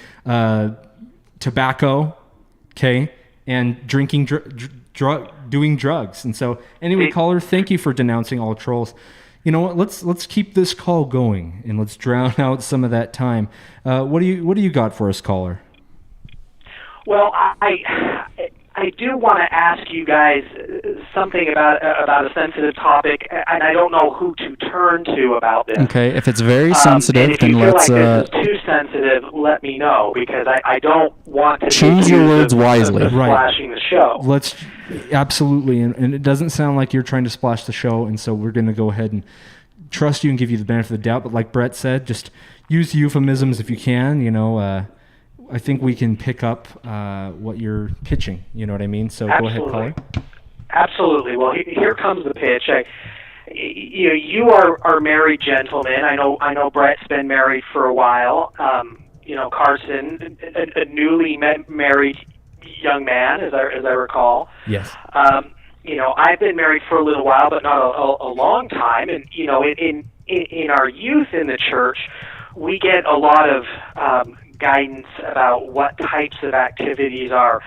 Speaker 2: tobacco, okay? And drinking, doing drugs. And so, anyway, caller, thank you for denouncing all trolls. You know what? Let's keep this call going and let's drown out some of that time. What do you got for us, caller?
Speaker 19: Well, I do want to ask you guys something about a sensitive topic, and I don't know who to turn to about this.
Speaker 1: Okay, if it's very sensitive,
Speaker 19: and if
Speaker 1: then
Speaker 19: you feel
Speaker 1: let's
Speaker 19: like this is too sensitive, let me know, because I don't want to
Speaker 1: choose
Speaker 19: be
Speaker 1: your
Speaker 19: accused
Speaker 1: words wisely.
Speaker 19: of splashing the show.
Speaker 2: Let's absolutely, and it doesn't sound like you're trying to splash the show, and so we're going to go ahead and trust you and give you the benefit of the doubt. But like Brett said, just use euphemisms if you can. You know, I think we can pick up what you're pitching. You know what I mean? So go ahead, caller.
Speaker 19: Absolutely. Well, here comes the pitch. You are married gentlemen. I know Brett's been married for a while. Carson, a newly married young man, as I recall.
Speaker 2: Yes.
Speaker 19: I've been married for a little while, but not a long time. And in our youth in the church, we get a lot of guidance about what types of activities are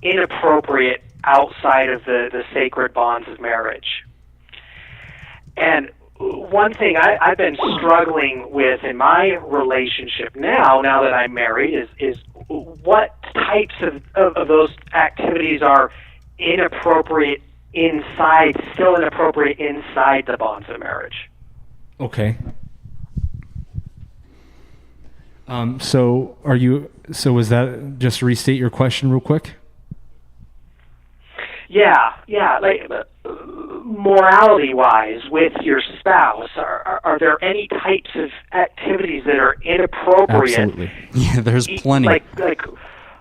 Speaker 19: inappropriate outside of the sacred bonds of marriage. And one thing I've been struggling with in my relationship now that I'm married, is what types of those activities are still inappropriate inside the bonds of marriage.
Speaker 2: Okay. So was that, just restate your question real quick?
Speaker 19: Yeah, like morality-wise, with your spouse, are there any types of activities that are inappropriate?
Speaker 1: Absolutely. Yeah, there's plenty.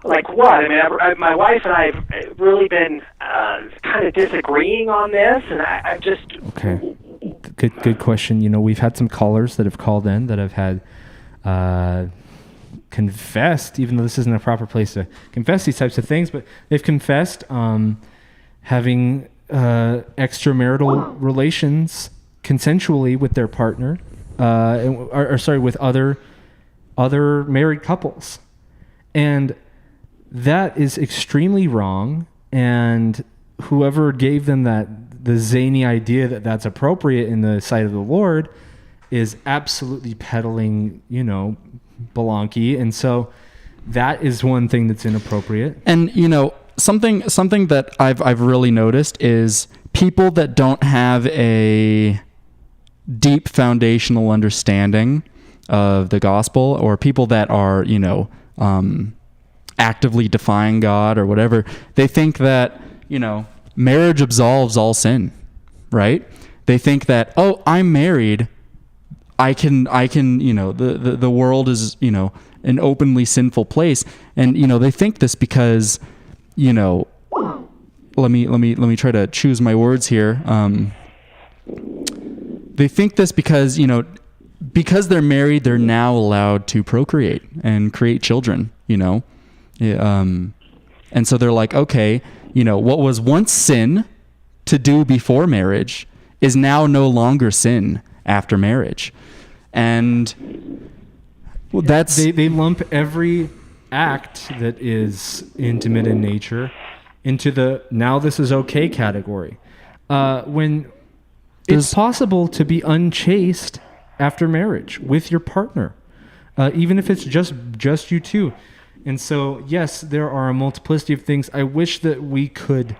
Speaker 19: Like what? I mean, my wife and I have really been kind of disagreeing on this, and I just...
Speaker 2: Okay. Good question. We've had some callers that have called in that have had confessed, even though this isn't a proper place to confess these types of things, but they've confessed having extramarital relations consensually with their partner, with other married couples. And that is extremely wrong. And whoever gave them the zany idea that that's appropriate in the sight of the Lord is absolutely peddling, balonky. And so that is one thing that's inappropriate.
Speaker 1: And, something that I've really noticed is people that don't have a deep foundational understanding of the gospel, or people that are, actively defying God or whatever, they think that, marriage absolves all sin, right? They think that, oh, I'm married, I can, the world is, an openly sinful place. And, they think this because, let me try to choose my words here. They think this because, because they're married, they're now allowed to procreate and create children, and so they're like, okay, what was once sin to do before marriage is now no longer sin after marriage. And that's...
Speaker 2: They lump every act that is intimate in nature into the now this is okay category. When it's possible to be unchaste after marriage with your partner, even if it's just you two. And so, yes, there are a multiplicity of things. I wish that we could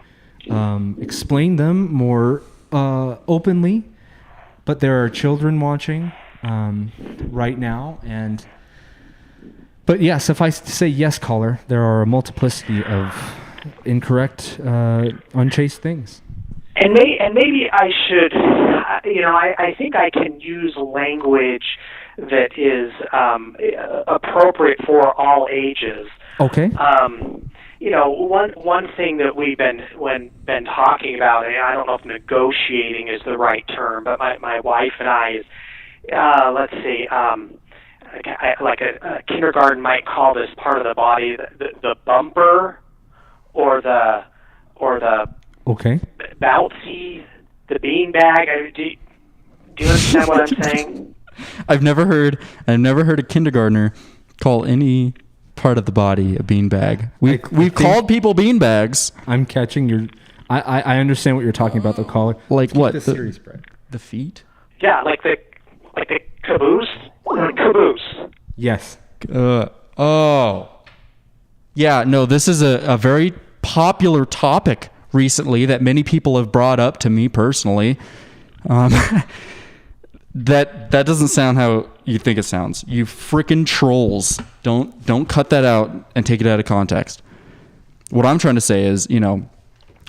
Speaker 2: explain them more openly, but there are children watching right now. But yeah, suffice to say, yes, caller, there are a multiplicity of incorrect, unchaste things.
Speaker 19: And maybe I should, I think I can use language that is appropriate for all ages.
Speaker 2: Okay.
Speaker 19: One thing that we've been talking about, and I don't know if negotiating is the right term, but my wife and I is, let's see, like a kindergarten might call this part of the body the bumper, or the
Speaker 2: okay,
Speaker 19: bouncy, the beanbag. Do you understand what I'm saying?
Speaker 1: I've never heard a kindergartner call any part of the body a beanbag. We've called people beanbags.
Speaker 2: I'm catching your. I understand what you're talking about, though, caller.
Speaker 1: Like what?
Speaker 2: The series, Brett.
Speaker 1: The feet?
Speaker 19: Yeah, like the caboose. Caboose.
Speaker 2: Yes.
Speaker 1: Oh. Yeah. No. This is a very popular topic recently that many people have brought up to me personally. That doesn't sound how you think it sounds. You frickin' trolls. Don't cut that out and take it out of context. What I'm trying to say is,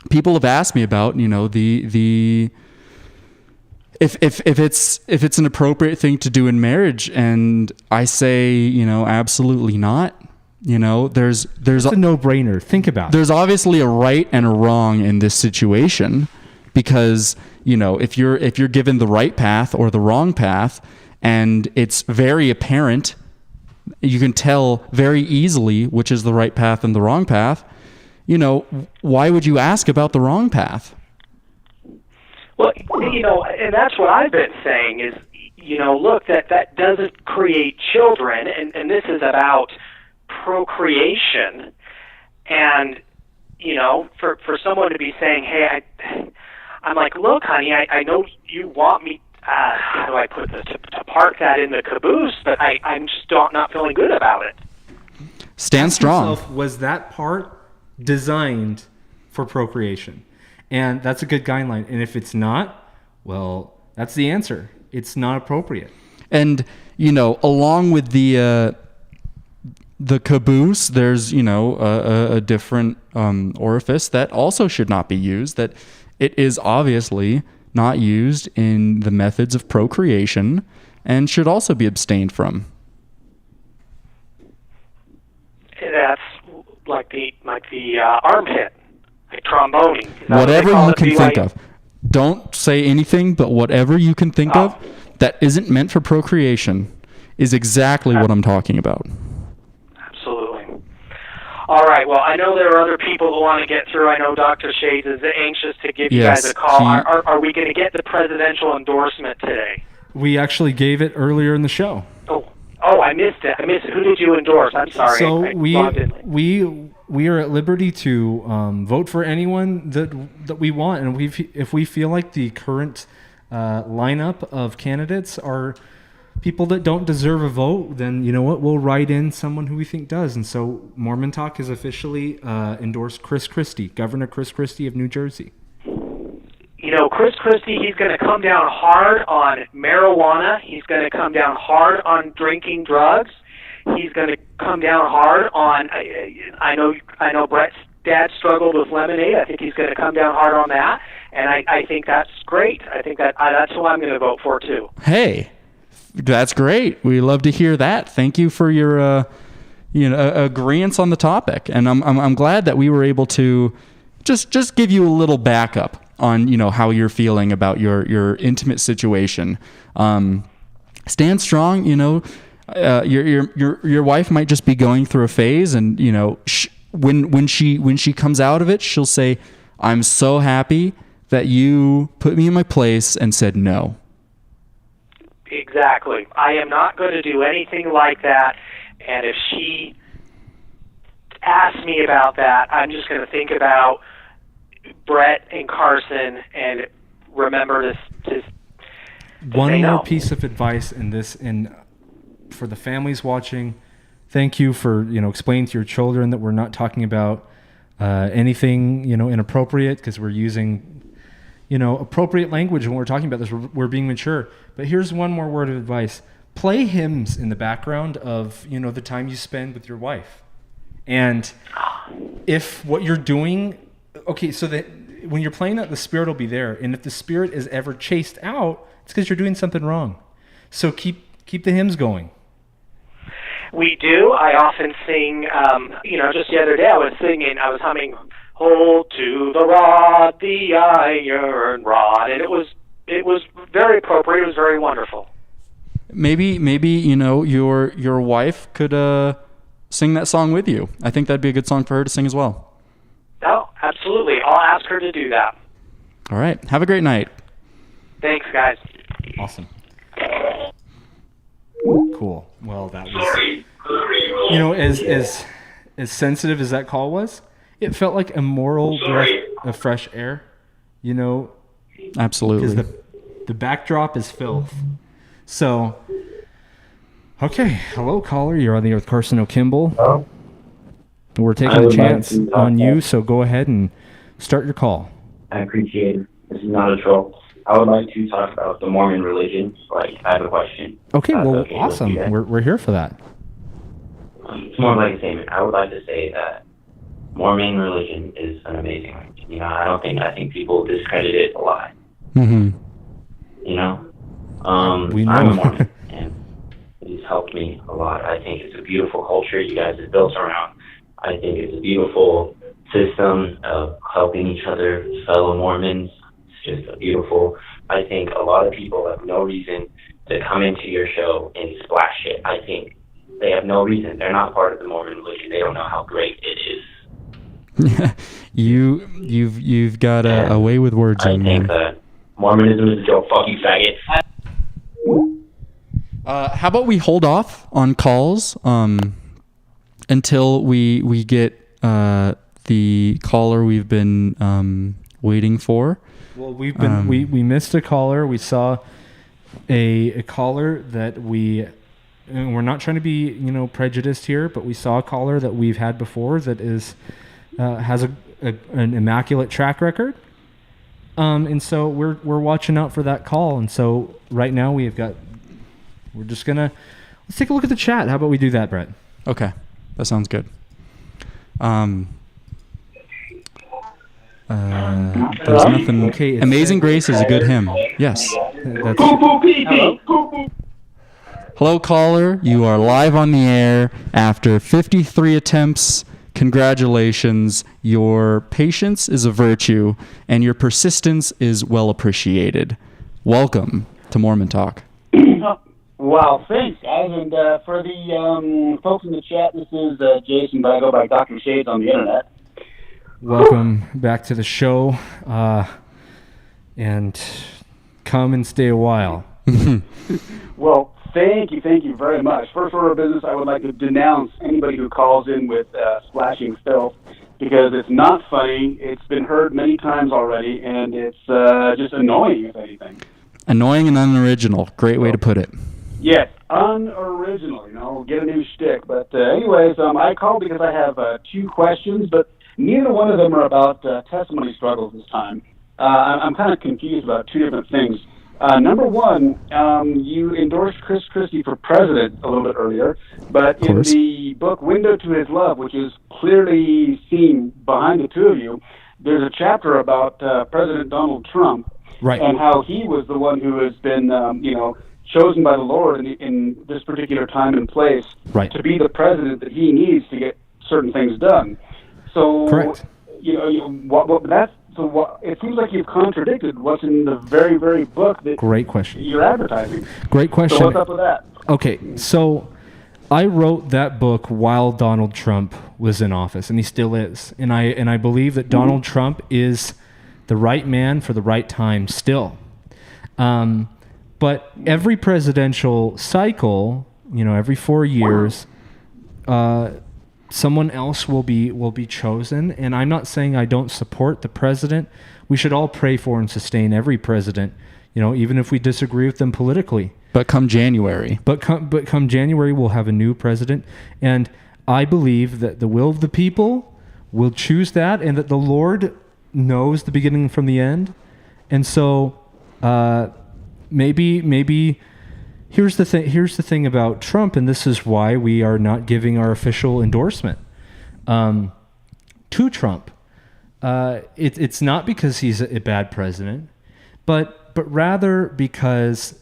Speaker 1: people have asked me about, the if it's an appropriate thing to do in marriage, and I say, absolutely not. There's
Speaker 2: it's a no-brainer. Think about it.
Speaker 1: There's obviously a right and a wrong in this situation, because if you're given the right path or the wrong path, and it's very apparent you can tell very easily which is the right path and the wrong path, why would you ask about the wrong path?
Speaker 19: Well, and that's what I've been saying is, look, that doesn't create children, and this is about procreation. And, for someone to be saying, hey, I'm like, look, honey, I know you want me, how do I put this, to park that in the caboose, but I'm just not feeling good about it.
Speaker 1: Stand strong.
Speaker 2: Was that part designed for procreation? And that's a good guideline. And if it's not, well, that's the answer. It's not appropriate.
Speaker 1: And, along with the caboose, there's, a different orifice that also should not be used, that it is obviously not used in the methods of procreation and should also be abstained from.
Speaker 19: That's like the armpit, like tromboning.
Speaker 1: Whatever you can think of. Don't say anything, but whatever you can think of that isn't meant for procreation is exactly what I'm talking about.
Speaker 19: Absolutely. All right. Well, I know there are other people who want to get through. I know Dr. Shades is anxious to give you guys a call. Are we going to get the presidential endorsement today?
Speaker 2: We actually gave it earlier in the show.
Speaker 19: Oh, I missed it. Who did you endorse? I'm sorry.
Speaker 2: So we are at liberty to vote for anyone that we want, and if we feel like the current lineup of candidates are people that don't deserve a vote, then you know what, we'll write in someone who we think does. And so Mormon Talk has officially endorsed Chris Christie, Governor Chris Christie of New Jersey.
Speaker 19: Chris Christie, he's going to come down hard on marijuana. He's going to come down hard on drinking drugs. He's going to come down hard on, I know Brett's dad struggled with lemonade. I think he's going to come down hard on that. And I think that's great. I think that's who I'm going to vote for, too.
Speaker 1: Hey, that's great. We love to hear that. Thank you for your, agreeance on the topic. And I'm glad that we were able to just give you a little backup on, how you're feeling about your intimate situation. Stand strong. Your wife might just be going through a phase, and when she comes out of it, she'll say, "I'm so happy that you put me in my place and said no."
Speaker 19: Exactly. I am not going to do anything like that. And if she asks me about that, I'm just going to think about Brett and Carson and remember this
Speaker 2: one more piece of advice in this, and for the families watching, thank you for explaining to your children that we're not talking about anything inappropriate, because we're using appropriate language when we're talking about this. We're being mature. But here's one more word of advice: play hymns in the background of the time you spend with your wife. And if what you're doing, so that when you're playing that, the Spirit will be there. And if the Spirit is ever chased out, it's because you're doing something wrong. So keep the hymns going.
Speaker 19: We do. I often sing, just the other day I was humming, "Hold to the rod, the iron rod," and it was very appropriate. It was very wonderful.
Speaker 1: Maybe your wife could sing that song with you. I think that'd be a good song for her to sing as well.
Speaker 19: Oh, absolutely. I'll ask her to do that.
Speaker 1: All right. Have a great night.
Speaker 19: Thanks, guys.
Speaker 2: Awesome. Cool. Well, that was, as sensitive as that call was, it felt like a moral breath of fresh air,
Speaker 1: Absolutely.
Speaker 2: Because the backdrop is filth. So, okay. Hello, caller. You're on the air with Carson O'Kimball.
Speaker 20: Oh.
Speaker 2: We're taking a chance on you, so go ahead and start your call.
Speaker 20: I appreciate it. This is not a troll. I would like to talk about the Mormon religion. I have a question.
Speaker 2: Okay, awesome. We're here for that.
Speaker 20: It's more like a statement. I would like to say that Mormon religion is an amazing religion. I think people discredit it a lot.
Speaker 1: Mm-hmm.
Speaker 2: We know.
Speaker 20: I'm a Mormon, and it's helped me a lot. I think it's a beautiful culture you guys have built around. I think it's a beautiful system of helping each other, fellow Mormons. It's just beautiful. I think a lot of people have no reason to come into your show and splash it. I think they have no reason. They're not part of the Mormon religion. They don't know how great it is.
Speaker 1: You've got a way with words,
Speaker 20: I
Speaker 1: young
Speaker 20: think
Speaker 1: man.
Speaker 20: that Mormonism is a joke. Fuck you, faggot.
Speaker 1: How about we hold off on calls until we get the caller we've been waiting for?
Speaker 2: Well, we missed a caller. We saw a caller that and we're not trying to be prejudiced here, but we saw a caller that we've had before that has an immaculate track record. And so we're watching out for that call. And so right now let's take a look at the chat. How about we do that, Brett?
Speaker 1: Okay, that sounds good. There's nothing.
Speaker 2: Okay,
Speaker 1: Amazing Grace is a good hymn. Yes. Hello, caller. You are live on the air after 53 attempts. Congratulations. Your patience is a virtue, and your persistence is well appreciated. Welcome to Mormon Talk.
Speaker 21: Wow, thanks, guys. And for the folks in the chat, this is Jason, but I go by Dr. Shades on the internet.
Speaker 2: Welcome back to the show, and come and stay a while.
Speaker 21: Well, thank you very much. First order of business, I would like to denounce anybody who calls in with splashing filth, because it's not funny. It's been heard many times already, and it's just annoying, if anything.
Speaker 1: Annoying and unoriginal. Great way to put it.
Speaker 21: Yes, unoriginal. We'll get a new shtick. But anyways, I called because I have 2 questions, but neither one of them are about testimony struggles this time. I'm kind of confused about 2 different things. Number one, you endorsed Chris Christie for president a little bit earlier, but in the book Window to His Love, which is clearly seen behind the 2 of you, there's a chapter about President Donald Trump,
Speaker 2: right,
Speaker 21: and how he was the one who has been, chosen by the Lord in this particular time and place,
Speaker 2: right,
Speaker 21: to be the president that he needs to get certain things done. So,
Speaker 2: correct.
Speaker 21: It seems like you've contradicted what's in the very, very book that
Speaker 2: Great question.
Speaker 21: You're advertising.
Speaker 2: Great question.
Speaker 21: So what's up with that?
Speaker 2: Okay, so I wrote that book while Donald Trump was in office, and he still is. And I believe that Donald Trump is the right man for the right time still. But every presidential cycle, every 4 years, someone else will be chosen. And I'm not saying I don't support the president. We should all pray for and sustain every president, even if we disagree with them politically.
Speaker 1: But come January.
Speaker 2: But come January, we'll have a new president. And I believe that the will of the people will choose that, and that the Lord knows the beginning from the end. And so maybe here's the thing about Trump, and this is why we are not giving our official endorsement to Trump. It's not because he's a bad president, but rather because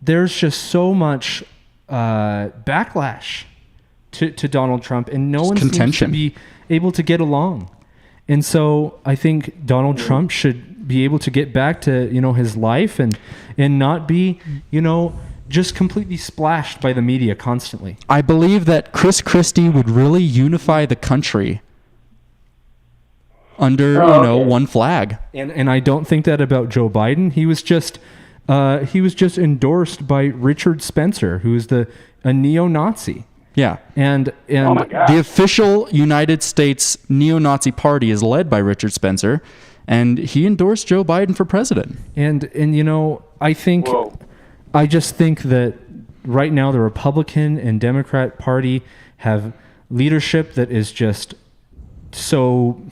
Speaker 2: there's just so much backlash to Donald Trump, and no one seems to be able to get along. And so I think Donald Trump should be able to get back to his life and not be just completely splashed by the media constantly.
Speaker 1: I believe that Chris Christie would really unify the country under one flag.
Speaker 2: And I don't think that about Joe Biden. He was just endorsed by Richard Spencer, who is a neo-Nazi.
Speaker 1: Yeah.
Speaker 2: And
Speaker 1: the official United States neo-Nazi party is led by Richard Spencer, and he endorsed Joe Biden for president.
Speaker 2: And I just think that right now the Republican and Democrat Party have leadership that is just so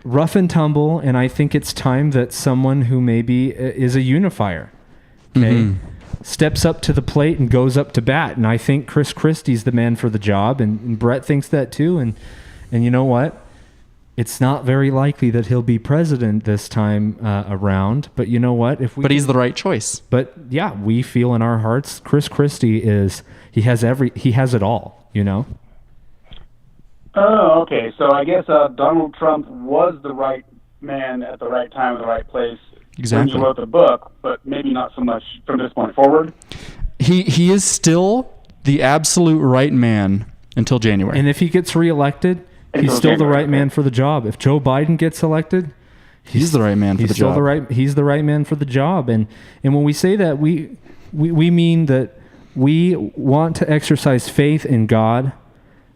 Speaker 2: rough and tumble, and I think it's time that someone who maybe is a unifier, steps up to the plate and goes up to bat. And I think Chris Christie's the man for the job, and Brett thinks that too. And you know what? It's not very likely that he'll be president this time around. But you know what?
Speaker 1: But he's the right choice.
Speaker 2: But yeah, we feel in our hearts Chris Christie he has it all.
Speaker 21: Oh, okay. So I guess Donald Trump was the right man at the right time in the right place
Speaker 1: Exactly.
Speaker 21: when you wrote the book, but maybe not so much from this point forward.
Speaker 1: He is still the absolute right man until January.
Speaker 2: And if he gets reelected, he's still the right man for the job. If Joe Biden gets elected,
Speaker 1: he's the right man for the job.
Speaker 2: He's the right man for the job. And when we say that, we mean that we want to exercise faith in God,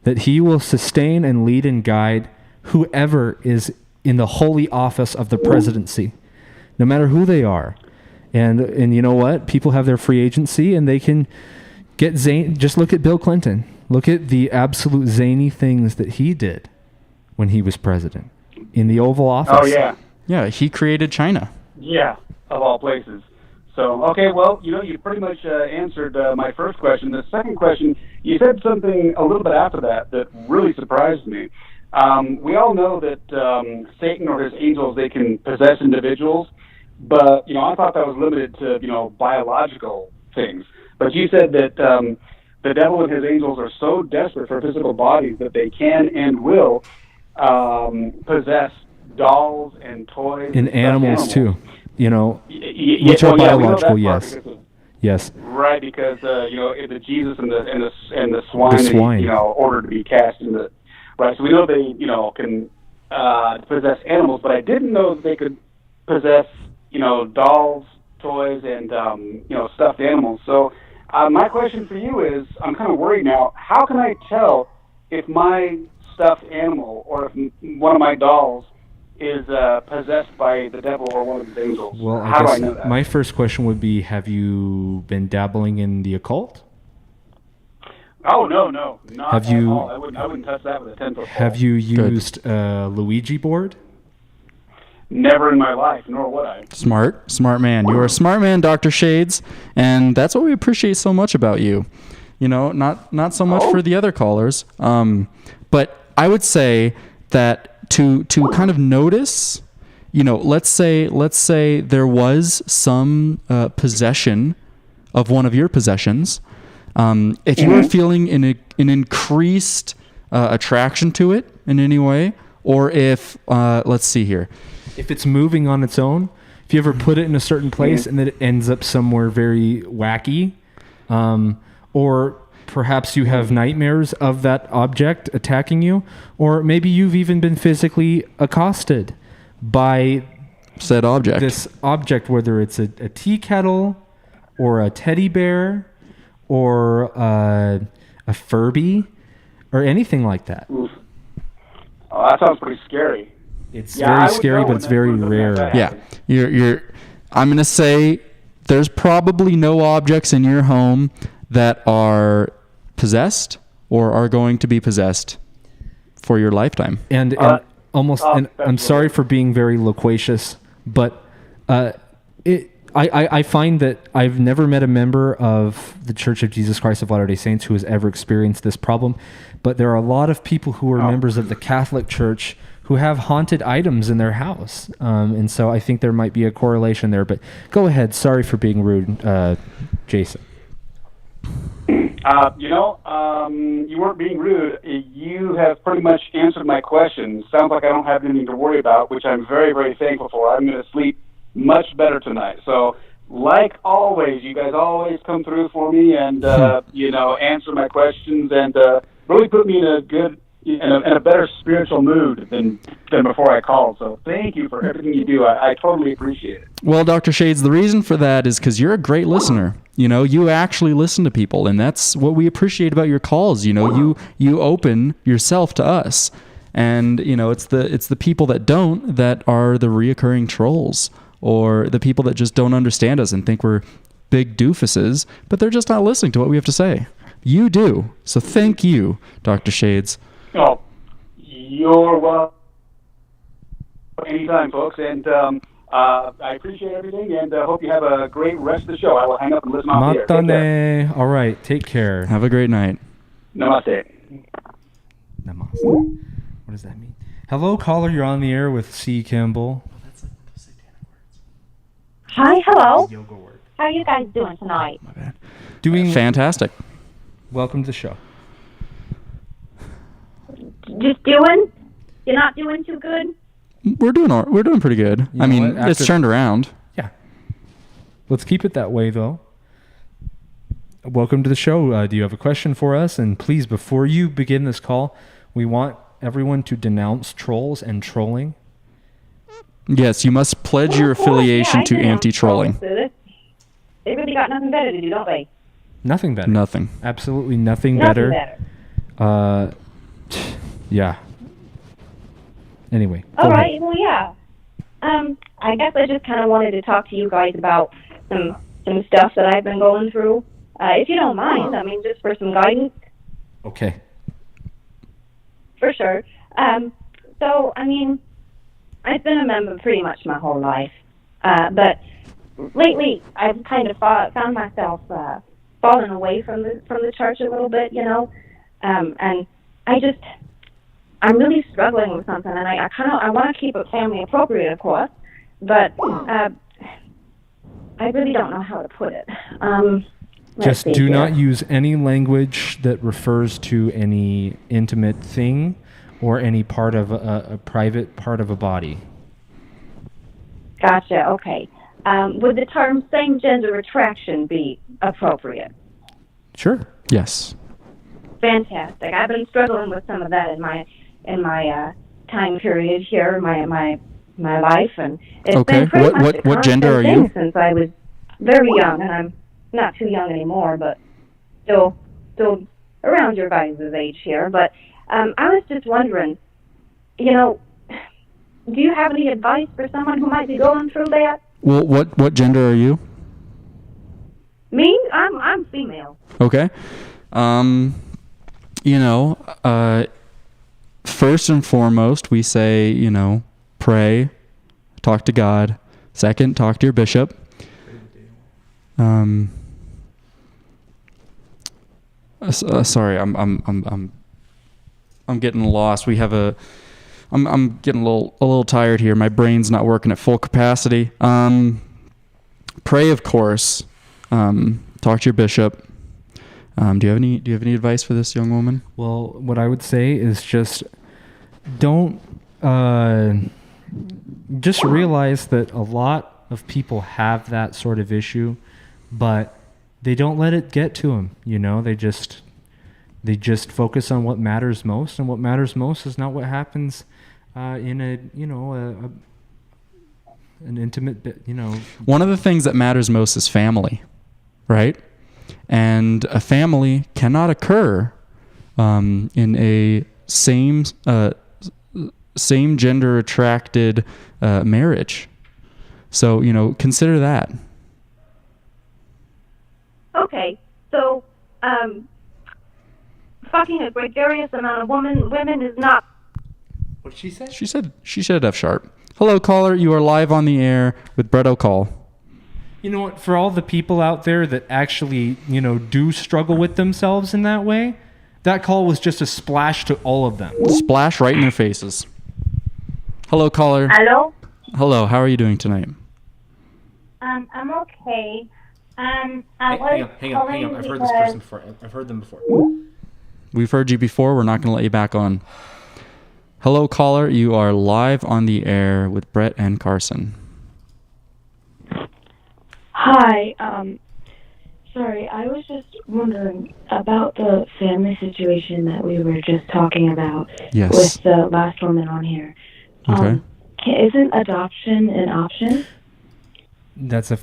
Speaker 2: that he will sustain and lead and guide whoever is in the holy office of the presidency, no matter who they are. And you know what? People have their free agency, and they can get zany. Just look at Bill Clinton. Look at the absolute zany things that he did when he was president in the Oval Office.
Speaker 21: Oh, yeah.
Speaker 1: Yeah, he created China.
Speaker 21: Yeah, of all places. So, okay, well, you pretty much answered my first question. The second question, you said something a little bit after that really surprised me. We all know that Satan or his angels, they can possess individuals, but, I thought that was limited to, biological things. But you said that the devil and his angels are so desperate for physical bodies that they can and will possess dolls and toys.
Speaker 2: And animals, too.
Speaker 21: Which
Speaker 2: are biological, yes. Yes.
Speaker 21: Right, because the Jesus and the swine,
Speaker 2: The swine.
Speaker 21: ordered to be cast in the right. So we know they can possess animals, but I didn't know that they could possess dolls, toys, and stuffed animals. So my question for you is, I'm kind of worried now. How can I tell if my stuffed animal or if one of my dolls is possessed by the devil or one of his angels?
Speaker 2: Well,
Speaker 21: How
Speaker 2: I guess
Speaker 21: do I know that?
Speaker 2: my first question would be, have you been dabbling in the occult?
Speaker 21: Oh, no, not
Speaker 2: Have
Speaker 21: at
Speaker 2: you-
Speaker 21: all. I wouldn't touch that with a 10-foot pole.
Speaker 2: Have you used a Luigi board?
Speaker 21: Never in my life, nor would I.
Speaker 1: Smart man. You're a smart man, Dr. Shades, and that's what we appreciate so much about you. Not so much for the other callers, but I would say that to kind of notice, let's say there was some possession of one of your possessions. If you are feeling an increased attraction to it in any way, or if let's see here.
Speaker 2: If it's moving on its own, if you ever put it in a certain place and then it ends up somewhere very wacky, or perhaps you have nightmares of that object attacking you, or maybe you've even been physically accosted by
Speaker 1: said object.
Speaker 2: This object, whether it's a tea kettle or a teddy bear or a Furby or anything like that.
Speaker 21: Oof. Oh, that sounds pretty scary.
Speaker 2: It's very scary, but it's very rare.
Speaker 1: Yeah, you're. I'm gonna say there's probably no objects in your home that are possessed or are going to be possessed for your lifetime.
Speaker 2: And I'm sorry for being very loquacious, but I find that I've never met a member of the Church of Jesus Christ of Latter-day Saints who has ever experienced this problem. But there are a lot of people who are members of the Catholic Church who have haunted items in their house. And so I think there might be a correlation there. But go ahead. Sorry for being rude, Jason.
Speaker 21: You weren't being rude. You have pretty much answered my question. Sounds like I don't have anything to worry about, which I'm very, very thankful for. I'm going to sleep much better tonight. So, like always, you guys always come through for me and, answer my questions and really put me in a good, in a better spiritual mood than before I called. So thank you for everything you do. I totally appreciate it.
Speaker 1: Well, Dr. Shades, the reason for that is because you're a great listener. You actually listen to people, and that's what we appreciate about your calls. You open yourself to us, and it's the people that don't that are the reoccurring trolls, or the people that just don't understand us and think we're big doofuses, but they're just not listening to what we have to say. You do. So thank you, Dr. Shades.
Speaker 21: Oh, you're welcome. Anytime, folks. And I appreciate everything and hope you have a great rest of the show. I will hang up and listen off the air. Take care.
Speaker 2: Matane. All right. Take care.
Speaker 1: Have a great night.
Speaker 21: Namaste.
Speaker 2: Namaste. What does that mean? Hello, caller. You're on the air with C. Kimball.
Speaker 4: Hi, hello.
Speaker 2: Yoga word.
Speaker 4: How are you guys doing tonight?
Speaker 1: My bad.
Speaker 2: Doing
Speaker 1: fantastic.
Speaker 2: Welcome to the show.
Speaker 4: Just doing? You're not doing too good?
Speaker 1: We're doing pretty good.
Speaker 2: You
Speaker 1: I
Speaker 2: know
Speaker 1: mean,
Speaker 2: what?
Speaker 1: it's turned around.
Speaker 2: Yeah. Let's keep it that way, though. welcome to the show. Do you have a question for us? And please, before you begin this call, we want everyone to denounce trolls and trolling.
Speaker 1: Yes, you must pledge your affiliation to anti-trolling.
Speaker 14: They really got nothing better to do, don't they?
Speaker 2: Nothing better.
Speaker 1: Nothing.
Speaker 2: Absolutely nothing,
Speaker 14: Nothing
Speaker 2: better. Yeah. Anyway.
Speaker 14: All right. Well, yeah. I guess I just kind of wanted to talk to you guys about some stuff that I've been going through. If you don't mind, I mean, just for some guidance.
Speaker 2: Okay.
Speaker 14: For sure. So, I mean, I've been a member pretty much my whole life. But lately, I've kind of found myself falling away from the church a little bit, you know. And I'm really struggling with something, and I want to keep it family appropriate, of course, but I really don't know how to put it.
Speaker 2: Just do not use any language that refers to any intimate thing or any part of a private part of a body.
Speaker 14: Gotcha. Okay. Would the term same-gender attraction be appropriate?
Speaker 2: Sure.
Speaker 1: Yes.
Speaker 14: Fantastic. I've been struggling with some of that in my time period here, my life, and it's been pretty much a
Speaker 1: what gender are
Speaker 14: constant
Speaker 1: you?
Speaker 14: thing since I was very young, and I'm not too young anymore, but still around your guys' age here. But I was just wondering, you know, do you have any advice for someone who might be going through that?
Speaker 1: Well, what gender are you?
Speaker 14: Me? I'm female.
Speaker 1: Okay. You know, first and foremost, we say, you know, pray, talk to God. Second, talk to your bishop. Sorry, I'm getting lost. We have I'm getting a little tired here. My brain's not working at full capacity. Pray, of course. Talk to your bishop. Do you have any advice for this young woman?
Speaker 2: Well, what I would say is just don't just realize that a lot of people have that sort of issue, but they don't let it get to them. You know, they just focus on what matters most, and what matters most is not what happens in an intimate, you know.
Speaker 1: One of the things that matters most is family, right? And a family cannot occur in a same gender attracted marriage. So, you know, consider that.
Speaker 14: Okay, so fucking a gregarious amount of women is not.
Speaker 2: What did she say?
Speaker 1: She said F sharp. Hello, caller. You are live on the air with Brett O'Call.
Speaker 2: You know what? For all the people out there that actually, you know, do struggle with themselves in that way, that call was just a splash to all of them.
Speaker 1: Splash right in their faces. Hello, caller.
Speaker 4: Hello?
Speaker 1: Hello. How are you doing tonight?
Speaker 4: I'm okay.
Speaker 2: Hang on. I've heard this person before. I've heard them before.
Speaker 1: We've heard you before. We're not going to let you back on. Hello, caller. You are live on the air with Brett and Carson.
Speaker 9: Hi, sorry, I was just wondering about the family situation that we were just talking about with the last woman on here.
Speaker 1: Okay.
Speaker 9: Isn't adoption an option?
Speaker 2: That's a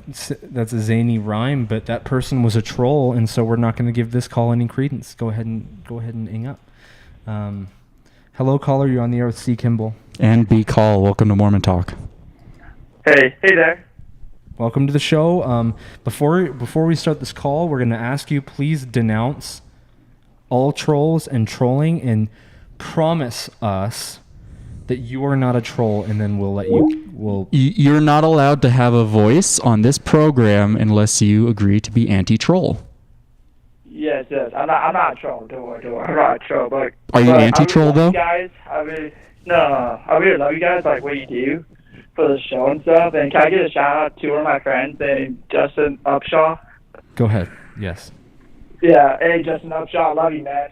Speaker 2: zany rhyme, but that person was a troll, and so we're not going to give this call any credence. Go ahead and hang up. Hello, caller. You're on the air with C. Kimball.
Speaker 1: And B. Call. Welcome to Mormon Talk.
Speaker 3: Hey there.
Speaker 2: Welcome to the show. Before we start this call, we're going to ask you please denounce all trolls and trolling, and promise us that you are not a troll, and then we'll let you.
Speaker 1: You're not allowed to have a voice on this program unless you agree to be anti-troll.
Speaker 3: Yes. I'm not a troll. Don't worry. I'm not a troll. But
Speaker 1: Are you anti-troll though?
Speaker 3: Guys, I really love you guys. Like what you do for the show and stuff. And can I get a shout out to one of my friends named Justin Upshaw?
Speaker 2: Go ahead. Yes.
Speaker 3: Yeah. Hey, Justin Upshaw, I love you, man.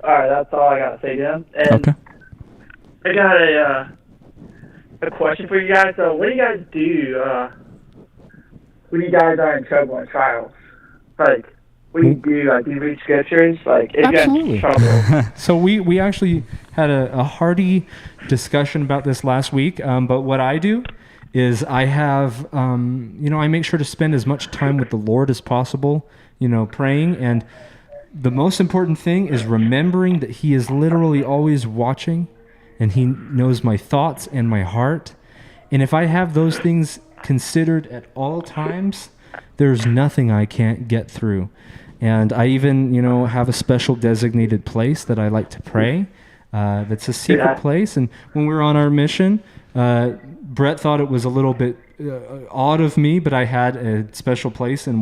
Speaker 3: All right, that's all I gotta say to him. And
Speaker 1: okay.
Speaker 3: I got a question for you guys. So, what do you guys do when you guys are in trouble in trials? like, what do you do? Like, do you read scriptures? Like, if
Speaker 2: Absolutely.
Speaker 3: you're in trouble.
Speaker 2: So we actually had a hearty discussion about this last week. But what I do is I have, I make sure to spend as much time with the Lord as possible, praying. And the most important thing is remembering that He is literally always watching, and He knows my thoughts and my heart. And if I have those things considered at all times, there's nothing I can't get through. And I even, have a special designated place that I like to pray. That's a secret place. And when we were on our mission, Brett thought it was a little bit odd of me, but I had a special place in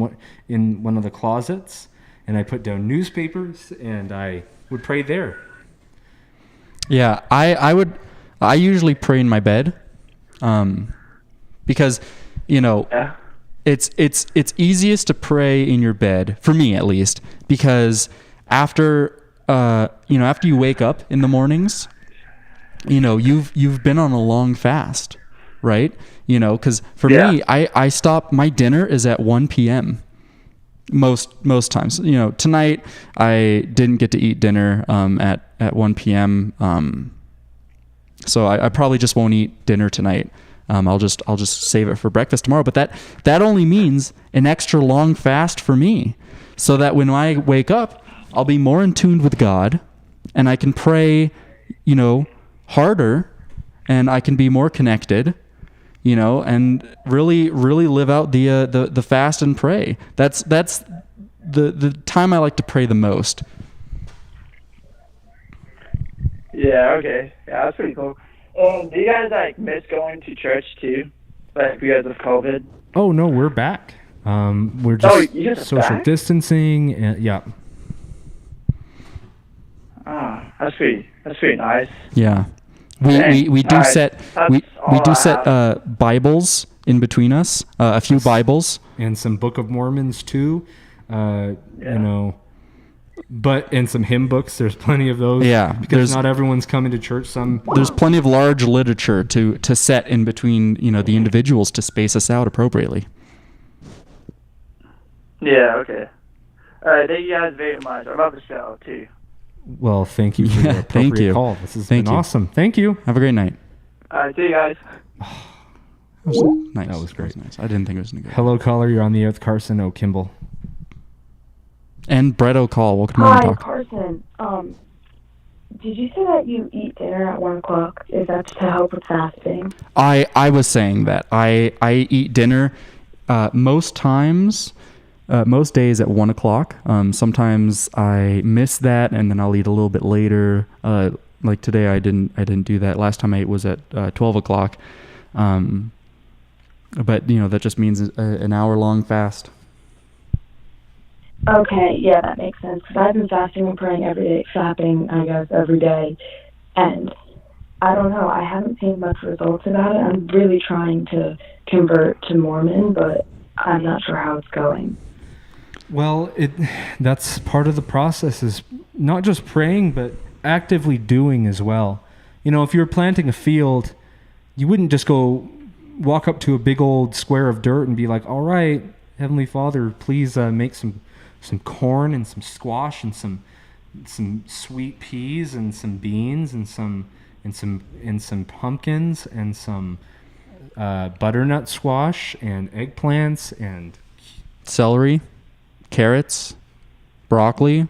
Speaker 2: one of the closets, and I put down newspapers, and I would pray there.
Speaker 1: Yeah, I usually pray in my bed, because, it's easiest to pray in your bed, for me at least, because after you wake up in the mornings, you've been on a long fast, right? Because for me, I stop, my dinner is at 1 p.m. most times. Tonight I didn't get to eat dinner at 1 p.m. So I probably just won't eat dinner tonight. I'll just save it for breakfast tomorrow. But that only means an extra long fast for me, so that when I wake up, I'll be more in tune with God, and I can pray, harder, and I can be more connected, and really live out the fast and pray. That's the time I like to pray the most.
Speaker 3: Yeah, okay. Yeah, that's pretty cool. Do you guys, miss going to church, too? Like, because of COVID?
Speaker 2: Oh, no, we're back. We're just social distancing. And, yeah.
Speaker 3: Ah, that's pretty nice.
Speaker 1: Yeah. We do set Bibles in between us, a few Bibles,
Speaker 2: and some Book of Mormons too. But in some hymn books, there's plenty of those.
Speaker 1: Yeah,
Speaker 2: because not everyone's coming to church.
Speaker 1: There's plenty of large literature to set in between the individuals to space us out appropriately.
Speaker 3: Yeah. Okay. All right. Thank you guys very much. I love the show too.
Speaker 2: Well, thank you for your appropriate call. This has been awesome. Thank you.
Speaker 1: Have a great night.
Speaker 3: All right, see you guys.
Speaker 1: That was nice.
Speaker 2: That was great.
Speaker 1: That was nice. I didn't think it was any good.
Speaker 2: Hello, caller. You're on the air with Carson O'Kimball.
Speaker 1: And Brett O'Call. Welcome to
Speaker 9: Hi,
Speaker 1: Talk.
Speaker 9: Carson. Did you say that you eat dinner at 1 o'clock? Is that to help with fasting?
Speaker 1: I was saying that I eat dinner most times. Most days at 1 o'clock. Sometimes I miss that, and then I'll eat a little bit later. Like today, I didn't do that. Last time I ate was at 12 o'clock. But that just means an hour-long fast.
Speaker 9: Okay, yeah, that makes sense. Because I've been fasting and praying every day, fapping, I guess, every day, and I don't know. I haven't seen much results about it. I'm really trying to convert to Mormon, but I'm not sure how it's going.
Speaker 2: Well, that's part of the process, is not just praying, but actively doing as well. If you're planting a field, you wouldn't just go walk up to a big old square of dirt and be like, all right, Heavenly Father, please make some corn and some squash and some sweet peas and some beans and some pumpkins and some butternut squash and eggplants and
Speaker 1: celery, carrots, broccoli.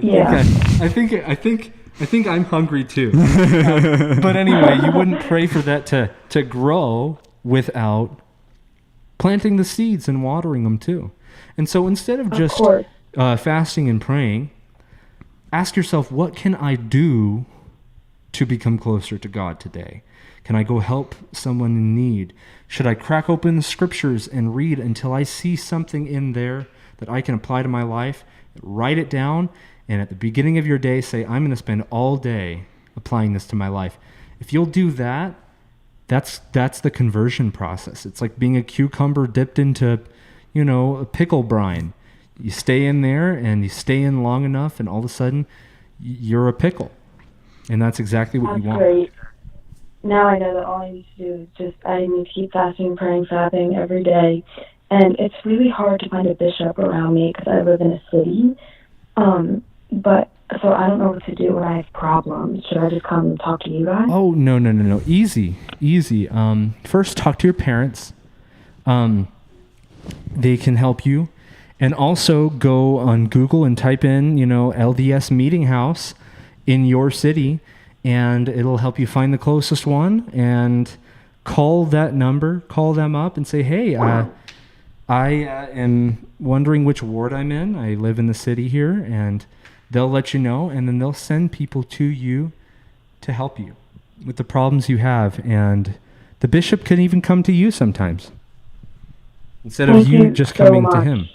Speaker 9: Yeah.
Speaker 2: Okay. I think I'm hungry too. But anyway, you wouldn't pray for that to grow without planting the seeds and watering them too. And so instead of just fasting and praying, ask yourself, what can I do to become closer to God today? Can I go help someone in need? Should I crack open the scriptures and read until I see something in there that I can apply to my life? Write it down, and at the beginning of your day, say, I'm going to spend all day applying this to my life. If you'll do that, that's the conversion process. It's like being a cucumber dipped into, a pickle brine. You stay in there, and you stay in long enough, and all of a sudden, you're a pickle. And that's exactly what you want.
Speaker 9: Great. Now I know that all I need to do is I need to keep fasting, praying, fapping every day, and it's really hard to find a bishop around me because I live in a city. But so I don't know what to do when I have problems. Should I just come and talk to you guys?
Speaker 2: Oh, no. Easy. First, talk to your parents. They can help you. And also go on Google and type in, LDS Meeting House in your city, and it'll help you find the closest one, and call that number, call them up and say, hey, I am wondering which ward I'm in. I live in the city here, and they'll let you know, and then they'll send people to you to help you with the problems you have. And the bishop can even come to you sometimes instead of you just coming to him.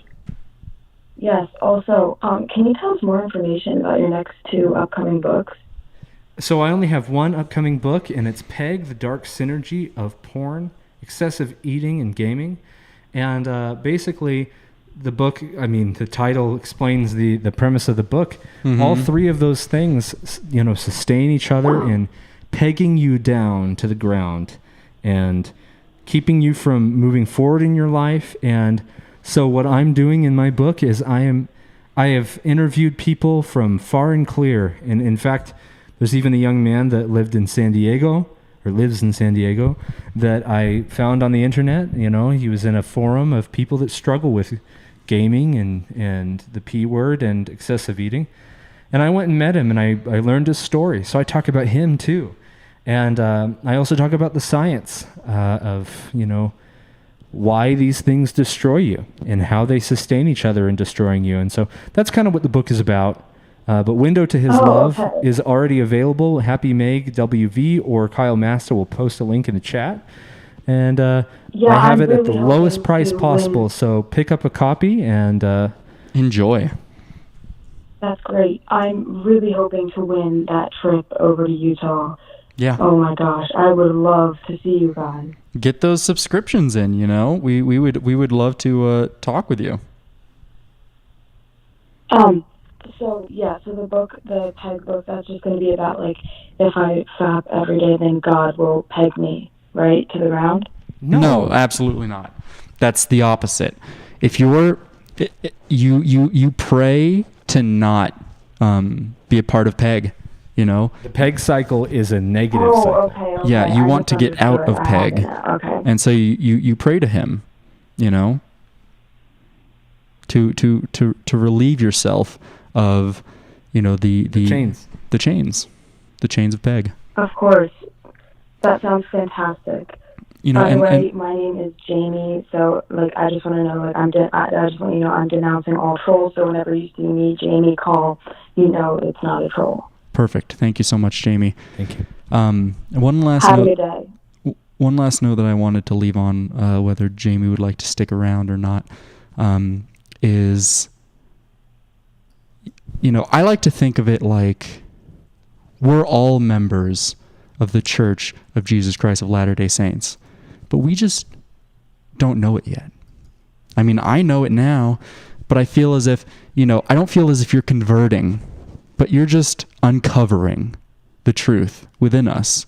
Speaker 9: Yes. Also, can you tell us more information about your next 2 upcoming books?
Speaker 2: So I only have one upcoming book, and it's Peg, the Dark Synergy of Porn, Excessive Eating, and Gaming. And basically, the book, the title explains the premise of the book.
Speaker 1: Mm-hmm.
Speaker 2: All 3 of those things, sustain each other in pegging you down to the ground and keeping you from moving forward in your life. And so what I'm doing in my book is I have interviewed people from far and clear. And in fact, there's even a young man that lives in San Diego that I found on the internet. He was in a forum of people that struggle with gaming and the P word and excessive eating. And I went and met him, and I learned his story. So I talk about him too. And I also talk about the science of, why these things destroy you and how they sustain each other in destroying you. And so that's kind of what the book is about. But Window to His Love is already available. Happy Meg WV or Kyle Master will post a link in the chat. And I have it at the lowest price possible. So pick up a copy and
Speaker 1: enjoy.
Speaker 9: That's great. I'm really hoping to win that trip over to Utah.
Speaker 1: Yeah.
Speaker 9: Oh my gosh, I would love to see you guys.
Speaker 1: Get those subscriptions in. We would love to talk with you.
Speaker 9: So the book, the peg book, that's just going to be about like if I fap every day, then God will peg me right to the ground.
Speaker 1: No, absolutely not. That's the opposite. If you're you pray to not be a part of peg. The
Speaker 2: peg cycle is a negative cycle.
Speaker 9: Okay.
Speaker 1: Yeah, you want to get out of peg.
Speaker 9: Okay.
Speaker 1: And so you pray to him, to relieve yourself of, the
Speaker 2: chains.
Speaker 1: The chains of peg.
Speaker 9: Of course. That sounds fantastic. By the way, my name is Jamie, so I just want to know, I just want you to know I'm denouncing all trolls. So whenever you see me, Jamie, call, it's not a troll.
Speaker 1: Perfect. Thank you so much, Jamie.
Speaker 2: Thank you.
Speaker 1: One last
Speaker 9: Have a
Speaker 1: note.
Speaker 9: good day.
Speaker 1: One last note that I wanted to leave on whether Jamie would like to stick around or not is, I like to think of it like we're all members of the Church of Jesus Christ of Latter-day Saints, but we just don't know it yet. I know it now, but I feel as if, I don't feel as if you're converting, but you're just uncovering the truth within us.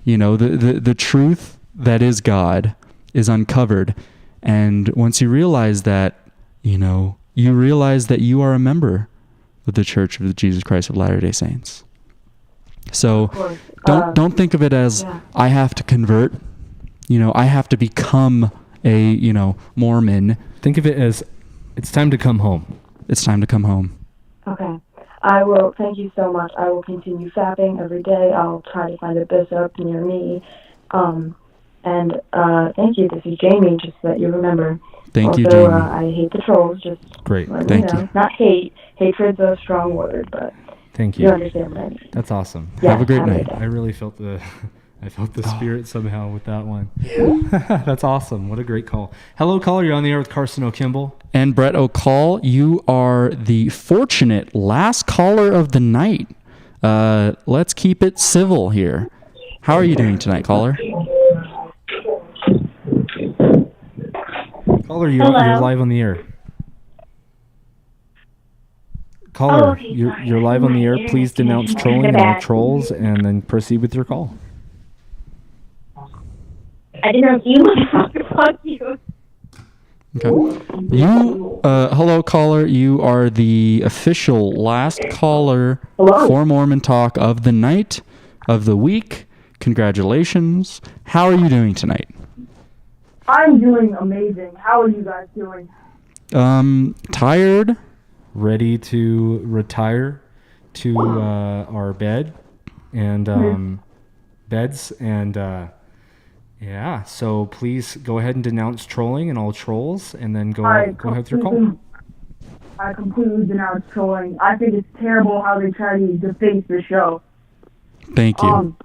Speaker 1: The truth that is God is uncovered. And once you realize that, you realize that you are a member of the Church of Jesus Christ of Latter-day Saints. So don't think of it as I have to convert, I have to become a, Mormon.
Speaker 2: Think of it as it's time to come home.
Speaker 1: It's time to come home.
Speaker 9: Okay. I will. Thank you so much. I will continue fapping every day. I'll try to find a bishop near me. And thank you. This is Jamie, just so that you remember.
Speaker 1: Thank you,
Speaker 9: Jamie.
Speaker 1: Jamie.
Speaker 9: I hate the trolls. Just
Speaker 2: great.
Speaker 1: Thank you.
Speaker 9: Not hate. Hatred's a strong word, but
Speaker 2: thank you.
Speaker 9: You understand what I mean.
Speaker 2: That's awesome.
Speaker 9: Yeah,
Speaker 1: have a great night.
Speaker 2: I really felt the spirit somehow with that one. That's awesome. What a great call. Hello, caller. You're on the air with Carson O'Kimball.
Speaker 1: And Brett O'Call, you are the fortunate last caller of the night. Let's keep it civil here. How are you doing tonight, caller?
Speaker 2: Caller, you're live on the air. Caller, you're live on the air. Please denounce trolling and all trolls, and then proceed with your call.
Speaker 18: I didn't know if you wanted to talk about you.
Speaker 1: Okay. Hello, caller. You are the official last caller for Mormon Talk of the night, of the week. Congratulations. How are you doing tonight?
Speaker 7: I'm doing amazing. How are you guys doing?
Speaker 1: Tired.
Speaker 2: Ready to retire to our beds, and yeah. So please go ahead and denounce trolling and all trolls, and then go ahead with your call.
Speaker 7: I completely denounce trolling. I think it's terrible how they try to deface the show.
Speaker 1: Thank you.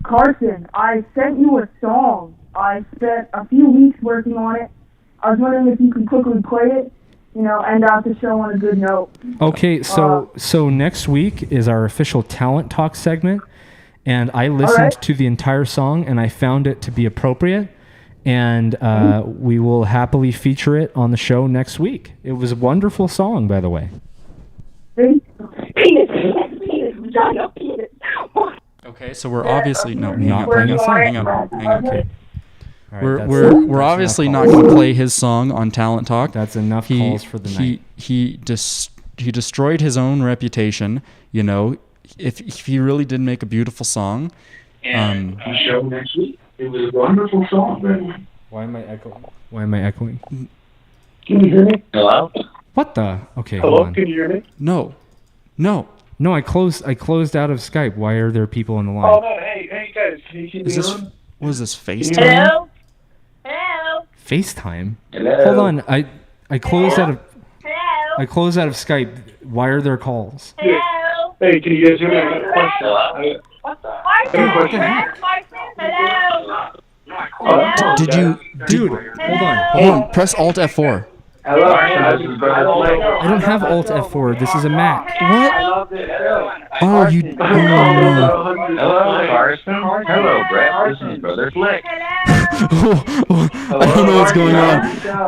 Speaker 7: Carson, I sent you a song. I spent a few weeks working on it. I was wondering if you could quickly play it, end out the show on a good note.
Speaker 2: Okay, so next week is our official talent talk segment, and I listened to the entire song and I found it to be appropriate, and we will happily feature it on the show next week. It was a wonderful song, by the way.
Speaker 7: Penis,
Speaker 1: Okay, so we're obviously not playing a song. Hang on.
Speaker 2: Okay. Right,
Speaker 1: we're obviously not going to play his song on Talent Talk.
Speaker 2: That's enough calls for the night.
Speaker 1: He destroyed his own reputation. If he really did make a beautiful song.
Speaker 6: And the show next week. It was a wonderful song, man.
Speaker 2: Why am I echoing?
Speaker 6: Can you hear me? Hello?
Speaker 2: What the? Okay.
Speaker 6: Hello?
Speaker 2: Hold on.
Speaker 6: Can you hear me?
Speaker 1: No.
Speaker 2: I closed out of Skype. Why are there people on the line?
Speaker 6: Oh no! Hey guys! Can you keep me on?
Speaker 1: What is this, FaceTime?
Speaker 18: Hello?
Speaker 2: FaceTime?
Speaker 6: Hello?
Speaker 2: Hold on. I closed out of Skype. Why are there calls?
Speaker 18: Hello?
Speaker 6: Hey, can you guys hear me? I got a question.
Speaker 18: Hello?
Speaker 1: Did you...
Speaker 2: Dude, hold on.
Speaker 1: Press Alt F4.
Speaker 6: Hello?
Speaker 2: I don't have Alt F4. This is a Mac.
Speaker 1: What? Oh, you...
Speaker 6: Hello, Carson. Hello, Brett. This is Brother Flick.
Speaker 1: I don't know what's going on.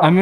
Speaker 2: I'm